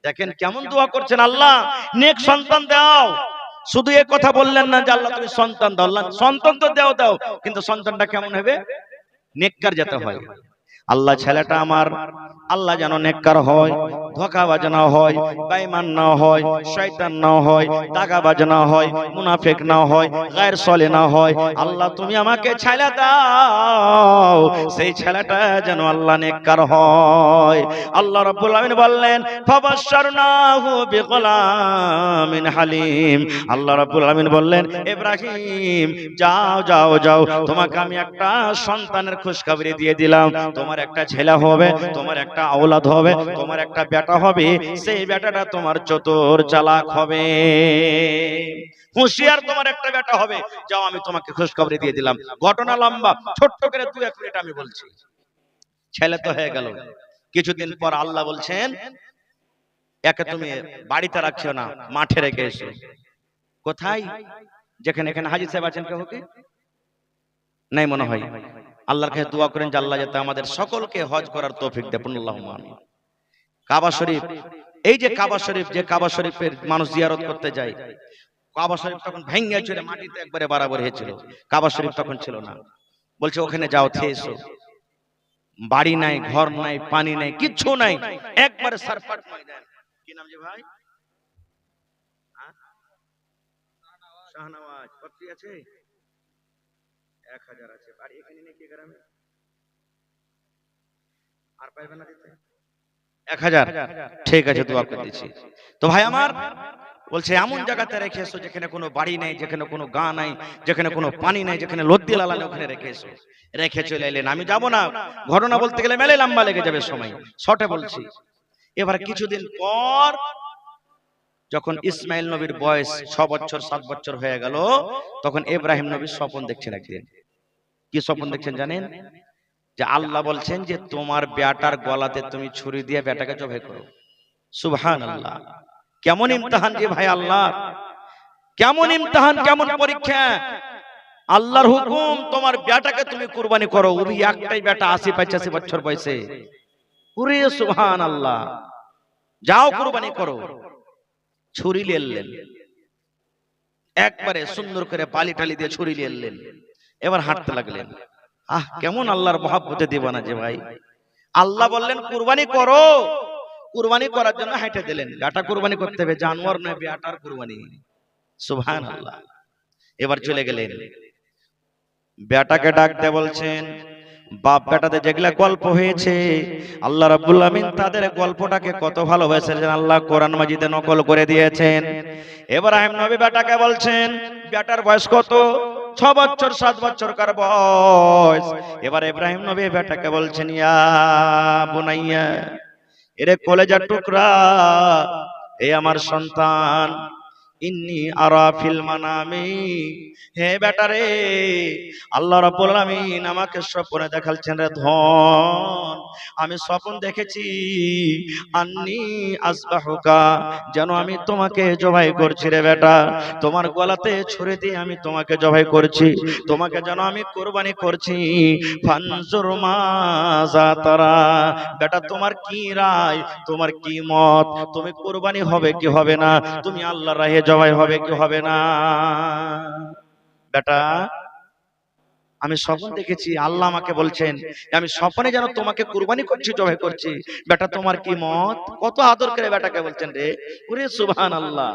দেখেন কেমন দোয়া করছেন, আল্লাহ নেক সন্তান দাও। শুধু এই কথা বললেন না যে আল্লাহ তুমি সন্তান দাও, আল্লাহ সন্তান তো দাও দাও, কিন্তু সন্তানটা কেমন হবে? নেককার যেতে হয়। আল্লাহ ছেলেটা আমার আল্লাহ যেন নেককার হয়, ধোঁকাবাজ না হয়, বেঈমান না হয়, শয়তান না হয়, দাগাবাজ না হয়, মুনাফিক না হয়, গায়র সলে না হয়। আল্লাহ তুমি আমাকে ছেলে দাও, সেই ছেলেটা যেন আল্লাহ নেককার হয়। আল্লাহ রাব্বুল আমিন বললেন ফাবাশশারনাহু বিগুলামিন হালিম। আল্লাহ রাব্বুল আমিন বললেন ইব্রাহিম যাও যাও যাও, তোমাকে আমি একটা সন্তানের খুশখবরি দিয়ে দিলাম। তোমার একটা ছেলে হবে, তোমার একটা আওলাদ হবে, তোমার একটা বেটা হবে। সেই বেটাটা তোমার চতুর চালাক হবে, হুঁশিয়ার তোমার একটা বেটা হবে। যাও আমি তোমাকে খুশখবরি দিয়ে দিলাম। ঘটনা লম্বা, ছোট্ট করে 2-1 মিনিট আমি বলছি। ছেলে তো হয়ে গেল। কিছুদিন পর আল্লাহ বলছেন একে তুমি বাড়িতে রাখছো না, মাঠে রেখে এসো। কোথায়? যেখানে এখানে হাজী সাহেব আছেন, কেউ কি নাই মনে হয়? আল্লাহর কাছে দোয়া করেন যে আল্লাহ যাতে আমাদের সকলকে হজ করার তৌফিক দেন। আল্লাহুম্মা আমিন। কাবা শরীফ, এই যে কাবা শরীফ, যে কাবা শরীফের মানুষ জিয়ারত করতে যায়, কাবা শরীফ তখন ভেঙে চলে মাটিতে একবারে বরাবর হয়েছিল। কাবা শরীফ তখন ছিল না। বলছে ওখানে যাও, খেয়ে এসো। বাড়ি নাই, ঘর নাই, পানি নাই, কিচ্ছু নাই, একবারে সারফাট ময়দান। কি নাম যে ভাই? শাহনওয়াজ। কত আছে? 1000 আছে। বাড়ি এখানে নেই কি গ্রামে? আর পাইবে না দিতে? 1000। ঠিক আছে, দোয়া করে দিচ্ছি। তো ভাই আমার বলছে এমন জায়গাতে রেখে এসো যেখানে কোনো বাড়ি নাই, যেখানে কোনো গা নাই, যেখানে কোনো পানি নাই, যেখানে লদ্দি লালানে ওখানে রেখে এসো। রেখে চলে এলেন। আমি যাব না, ঘটনা বলতে গেলে মেলে লম্বা লেগে যাবে সময়, শর্টে বলছি। এবার কিছুদিন পর যখন ইসমাইল নবীর বয়স 6 বছর 7 বছর হয়ে গেল, তখন ইব্রাহিম নবীর স্বপ্ন দেখছেন একদিন। কি স্বপ্ন দেখছেন জানেন? যে আল্লাহ বলছেন যে তোমার বেটার গলাতে তুমি ছুরি দিয়ে বেটাকে জবাই করো। সুবহানাল্লাহ। কেমন ইমতিহান যে ভাই আল্লাহ, কেমন ইমতিহান, কেমন পরীক্ষা। আল্লাহর হুকুম তোমার বেটাকে তুমি কুরবানি করো। ওই একটাই বেটা 80-85 বছর বয়সে। ওরে সুবহানাল্লাহ। যাও কুরবানি করো। ছুরি নিয়ে একবারে সুন্দর করে বালি টালি দিয়ে ছুরি নিয়ে এবার হাঁটতে লাগলেন। কেমন আল্লাহর মহব্বতে দিবানা যে ভাই। আল্লাহ বললেন কুরবানি করো, কুরবানি করার জন্য হাঁটে দিলেন। বেটা কুরবানি করতে হবে, জানোয়ার নয়, বেটার কুরবানি। সুবহানাল্লাহ। এবার চলে গেলেন, বেটাকে ডাকতে বলছেন। বাপ বেটাতে যেগুলা গল্প হয়েছে, আল্লাহ রাব্বুল আমিন তাদের গল্পটাকে কত ভালোবাসেন আল্লাহ কোরআন মাজিদে নকল করে দিয়েছেন। ইব্রাহিম নবী বেটাকে বলছেন, বেটার বয়স কত? 6 বছর 7 বছর কার বয়স। এবার ইব্রাহিম নবী বেটাকে বলছেন, ইয়া বুনাইয়া, এরে কলেজার টুকরা, এ আমার সন্তান, ইন্নী আরা ফিল মানামি, হে বেটা রে, আল্লাহ রাব্বুল আমিন আমাকে স্বপ্নে দেখাচ্ছেন রে ধন, আমি স্বপ্ন দেখেছি আন্নী আসবাহুকা, যেন আমি তোমাকে জবাই করছি রে বেটা, তোমার গলাতে ছুরি দিয়ে আমি তোমাকে জবাই করছি, তোমাকে যেন আমি কুরবানি করছি। ফানজুর মাজা তারা, বেটা তোমার কি রায়, তোমার কি মত, তুমি কুরবানি হবে কি হবে না, তুমি আল্লাহর রাহে জবাই হবে কি হবে না? বেটা আমি স্বপ্ন দেখেছি, আল্লাহ আমাকে বলছেন আমি স্বপ্নে যেন তোমাকে কুরবানি করছি, জবাই করছি, বেটা তোমার কি মত? কত আদর করে বেটাকে বলছেন রে, ওরে সুবহানাল্লাহ।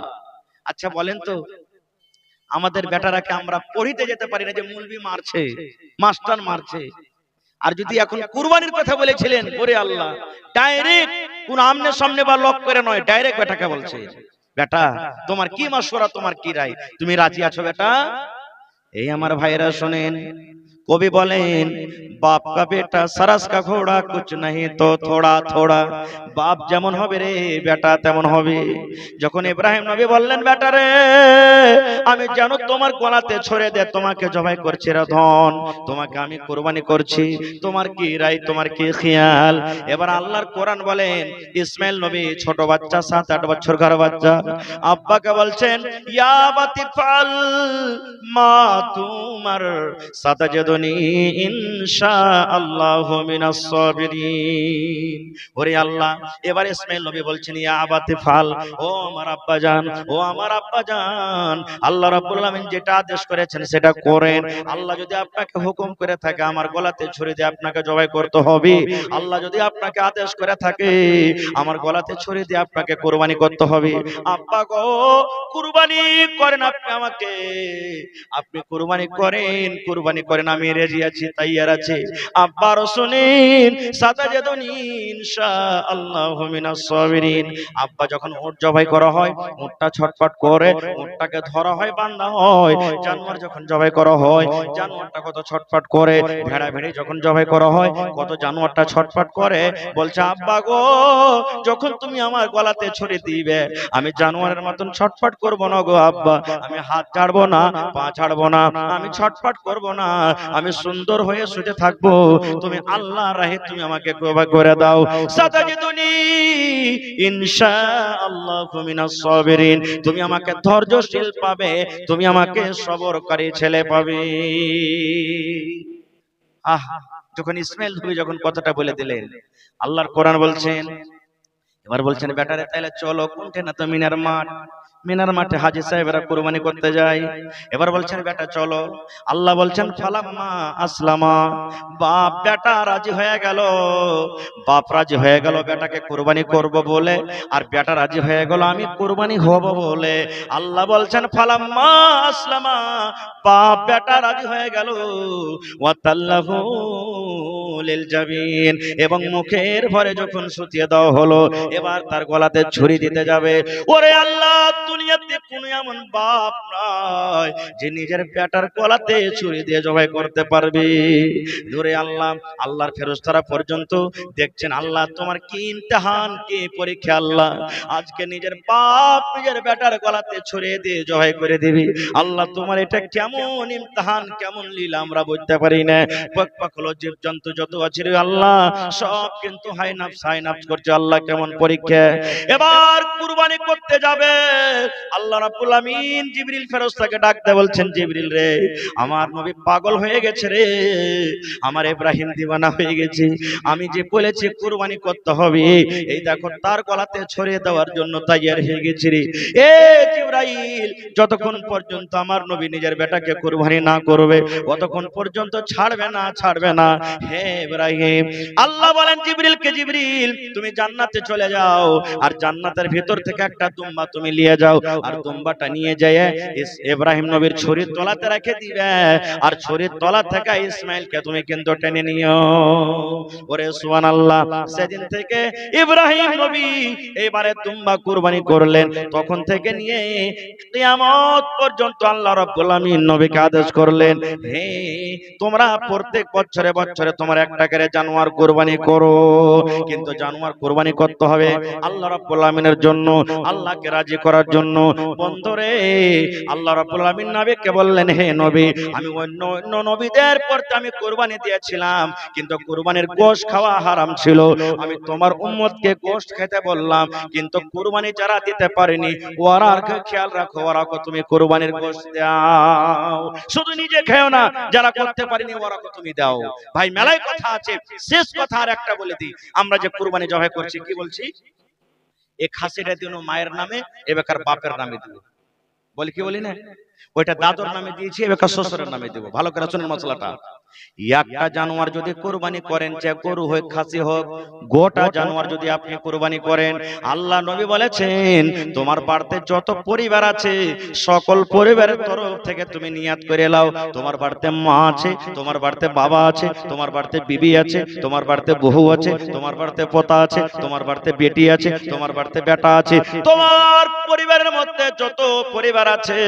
আচ্ছা বলেন তো, আমাদের বেটারাকে আমরা পড়িতে যেতে পারি না যে মুলবি মারছে, মাস্টার মারছে, আর যদি এখন কুরবানির কথা বলেছিলেন, ওরে আল্লাহ, ডাইরেক্ট কোন আমনে সামনে বা লক করে নয়, ডাইরেক্ট বেটাকে বলছে, বেটা তোমার কি মাশওয়ারা, তোমার কি রায়, তুমি রাজি আছো বেটা? এই আমার ভাইরা শোনেন, কবি বলেন, বাপ কা বেটা সরস কা ঘোড়া কুছ नहीं তো থোড়া থোড়া, বাপ যেমন হবে রে বেটা তেমন হবে। যখন ইব্রাহিম নবী বললেন, বেটা রে আমি যেন তোমার গলাতে ছুরি দিয়ে তোমাকে জবাই করছি রে ধন, তোমাকে আমি কুরবানি করছি, তোমার কি রায়, তোমার কি খেয়াল? এবার আল্লাহর কোরআন বলেন, ইসমাইল নবী ছোট বাচ্চা, 7-8 বছরকার বাচ্চা, আব্বাকে বলছেন, ইয়া বাতিফাল মা তুমার সাতাজদুনি ইনশাআল্লাহু মিনাস সাবিরিন। ওরে আল্লাহ, এবার ইসমাইল নবী বলছেন, ইয়া বাতিফাল, ও আমার আব্বা জান, ও আমার আব্বা জান, আল্লাহ রাব্বুল আমিন যেটা আদেশ করেছেন সেটা করেন। আল্লাহ যদি আপনাকে হুকুম করে থাকে আমার গলাতে ছুরি দিয়ে আপনাকে জবাই করতে হবে, আল্লাহ যদি আপনাকে আদেশ করে থাকে আমার গলাতে ছুরি দিয়ে আপনাকে কুরবানি করতে হবে, আব্বা গো কুরবানি করেন আপনি আমাকে, আপনি কুরবানি করেন, কুরবানি করেন, আমি রাজি আছি, তৈয়ার আছি। আব্বার শুনেন, সাতাজাদুনি ইনশাআল্লাহু মিনাস সাবিরিন। আব্বা যখন উট জবাই করা হয়, উটটা ছটফট করে, উটটাকে ধরা হয়, বান্ধা হয়। জানোয়ার যখন জবাই করা হয়, জানোয়ারটা কত ছটফট করে। ভেড়া ভেড়ি যখন জবাই করা হয়, কত জানোয়ারটা ছটফট করে। বলছে, আব্বা গো যখন তুমি আমার গলাতে ছুরি দিবে, আমি জানোয়ারের মতন ছটফট করব না গো আব্বা, আমি হাত ছাড়বো না, পা ছাড়বো না, আমি ছটফট করব না, আমি সুন্দর হয়ে শুতে থাকবো, তুমি আল্লাহর রাহে তুমি আমাকে কবুল করে দাও। সাতাজিদুনি ইনশাআল্লাহু মিনাস সাবিরিন, তুমি আমাকে ধৈর্যশীল পাবে, তুমি আমাকে সবরকারী ছেলে পাবে। যখন ইসমাইল নবী যখন কথাটা বলে দিলেন, আল্লাহর কোরআন বলছেন, এবার বলছেন, বেটারে তাইলে চলো, কোনটা না তো মিনার মাঠ, মিনার মাঠে হাজী সাহেবরা কুরবানি করতে যায়। এবার বলছেন, বেটা চলো। আল্লাহ বলছেন, ফালাম্মা আসলামা, বাপ বেটা রাজি হয়ে গেল, বাপ রাজি হয়ে গেল বেটাকে কুরবানি করব বলে, আর বেটা রাজি হয়ে গেল আমি কুরবানি হব বলে। আল্লাহ বলছেন, ফালাম্মা আসলামা, বাপ বেটা রাজি হয়ে গেল, ওয়াতাল্লাহু লিল জাবিন, এবং মুখের ভরে যখন শুতিয়ে দেওয়া হলো, এবার তার গলাতে ছুরি দিতে যাবে। ওরে আল্লাহ, দুনিয়াতে কোনো এমন বাপ নাই যে নিজের বেটার গলাতে ছুরি দিয়ে জবাই করতে পারবে। ওরে আল্লাহ, আল্লাহর ফেরেশতারা পর্যন্ত দেখছেন, আল্লাহ তোমার কি ইমতিহান, কি পরীক্ষা আল্লাহ, আজকে নিজের বাপ নিজের বেটার গলাতে ছুরি দিয়ে জবাই করে দিবি। আল্লাহ তোমার এটা কেমন ইমতিহান, কেমন লীলা আমরা বুঝতে পারি না। পাক পাক হলো জীবজন্তু যত আছে রে আল্লাহ সব কিন্তু হাই নাফস করছে আল্লাহ কেমন পরীক্ষা এবার কুরবানি করতে যাবে আল্লাহ রাব্বুল আমিন জিবরিল ফেরেশতাকে ডাকতে বলছেন জিবরিল রে আমার নবী পাগল হয়ে গেছে রে আমার ইব্রাহিম দিওয়ানা হয়ে গেছে আমি যে বলেছি কুরবানি করতে হবে এই দেখো তার গলাতে ছড়িয়ে দেওয়ার জন্য তৈয়ার হয়ে গেছে রে এ জিবরাইল যতক্ষণ পর্যন্ত আমার নবী নিজের বেটাকে কুরবানি না করবে ততক্ষণ পর্যন্ত ছাড়বে না হে ইব্রাহিম আল্লাহ বলেন জিবরিলকে জিবরিল তুমি জান্নাতে চলে যাও আর জান্নাতের ভিতর থেকে একটা দুম্বা তুমি নিয়ে যাও আর দুম্বাটা নিয়ে যায় ইব্রাহিম নবীর ছুরির তলাতে রেখে দিবে আর ছুরির তলা থেকে ইসমাইলকে তুমি কিন্তু টেনে নিও ওরে সুবহানাল্লাহ সেদিন থেকে ইব্রাহিম নবী এবারে দুম্বা কুরবানি করলেন তখন থেকে নিয়ে কিয়ামত পর্যন্ত আল্লাহ রাব্বুল আমিন নবীকে আদেশ করলেন হে তোমরা প্রত্যেক বছরে বছরে তোমার একটা করে জানোয়ার কুরবানি করো কিন্তু জানোয়ার কুরবানি করতে হবে আল্লাহ রাব্বুল আমিনের জন্য আল্লাহকে রাজি করার জন্য বন্ধুরে আল্লাহ রাব্বুল আমিন নবীকে বললেন হে নবী আমি অন্য নবীদের পরতে আমি কুরবানি দিয়েছিলাম কিন্তু কুরবানির গোশত খাওয়া হারাম ছিল আমি তোমার উম্মতকে গোশত খেতে বললাম কিন্তু কুরবানি যারা দিতে পারেনি ওরা খেয়াল রাখো ওরা তুমি কুরবানির গোশত দাও শুধু নিজে খেও না যারা করতে পারেনি ওরা তুমি দাও ভাই মেলায় কথা আছে শেষ কথা আর একটা বলে দিই আমরা যে কুরবানি জবাই করছি কি বলছি এই খাসিটা দিন মায়ের নামে এবেকার বাপের নামে দিব বলি কি বলি না ওইটা দাদুর নামে দিয়েছি এবেকার শ্বশুরের নামে দেব ভালো করে শুনুন মশলাটা একটা জানোয়ার যদি কুরবানি করেন চাই গরু হোক খাসি হোক গোটা জানোয়ার যদি আপনি কুরবানি করেন আল্লাহ নবী বলেছেন তোমার বাড়িতে যত পরিবার আছে সকল পরিবারের তরফ থেকে তুমি নিয়াত করে নাও তোমার বাড়িতে মা আছে তোমার বাড়িতে বাবা আছে তোমার বাড়িতে বিবি আছে তোমার বাড়িতে বউ আছে তোমার বাড়িতে পোতা আছে তোমার বাড়িতে বেটি আছে তোমার বাড়িতে বেটা আছে তোমার পরিবারের মধ্যে যত পরিবার আছে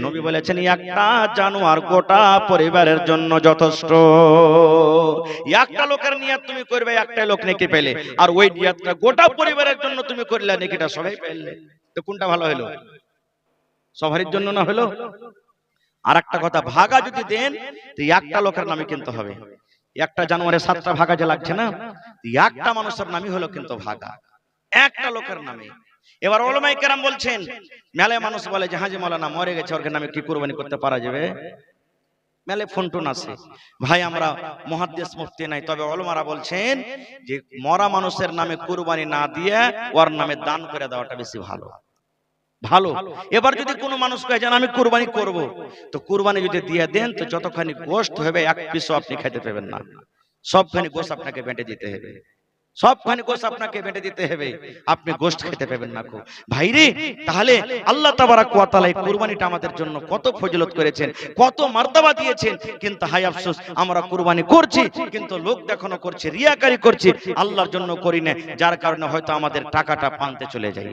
নবী বলেছেন একটা জানোয়ার গোটা পরিবারের জন্য যথেষ্ট একটা লোকের নিয়ত তুমি করবে একটা লোক নেকি পেলে আর ওই নিয়তটা গোটা পরিবারের জন্য তুমি করলে নেকিটা সবাই পেলে তো কোনটা ভালো হলো সবারই জন্য না হলো আর একটা কথা ভাগা যদি দেন তো একটা লোকের নামে কিন্তু হবে একটা জানোয়ারের 7টা ভাগা যে লাগছে না একটা মানুষের নামই হলো কিন্তু ভাগা একটা লোকের নামে এবার ওলামায়ে কেরাম বলছেন মেলায় মানুষ বলে যে হাজী মাওলানা মরে গেছে ওর নামে কি কুরবানি করতে পারা যাবে মেলে ফোনটুন আছে ভাই আমরা মুহাদ্দিস মুফতি নাই তবে ওলামারা বলছেন যে মরা মানুষের নামে কুরবানি না দিয়ে ওর নামে দান করে দেওয়াটা বেশি ভালো ভালো এবার যদি কোনো মানুষ কয় যে আমি কুরবানি করব তো কুরবানি যদি দিয়ে দেন তো যতখানি গোশত হবে এক পিসও আপনি খেতে পাবেন না সবখানি গোশত আপনাকে বেঁটে দিতে হবে সবখানি গোশত আপনাকে বেঁটে দিতে হবে আপনি গোশত খেতে পাবেন না কো ভাই রে তাহলে আল্লাহ তাবারাক ওয়া তাআলা এই কুরবানিটা আমাদের জন্য কত ফজিলত করেছেন কত মার্তবা দিয়েছেন কিন্তু হায় আফসোস আমরা কুরবানি করছি কিন্তু লোক দেখানো করছে রিয়াকারি করছি আল্লাহর জন্য করি না যার কারণে হয়তো আমাদের টাকাটা পান্তে চলে যায়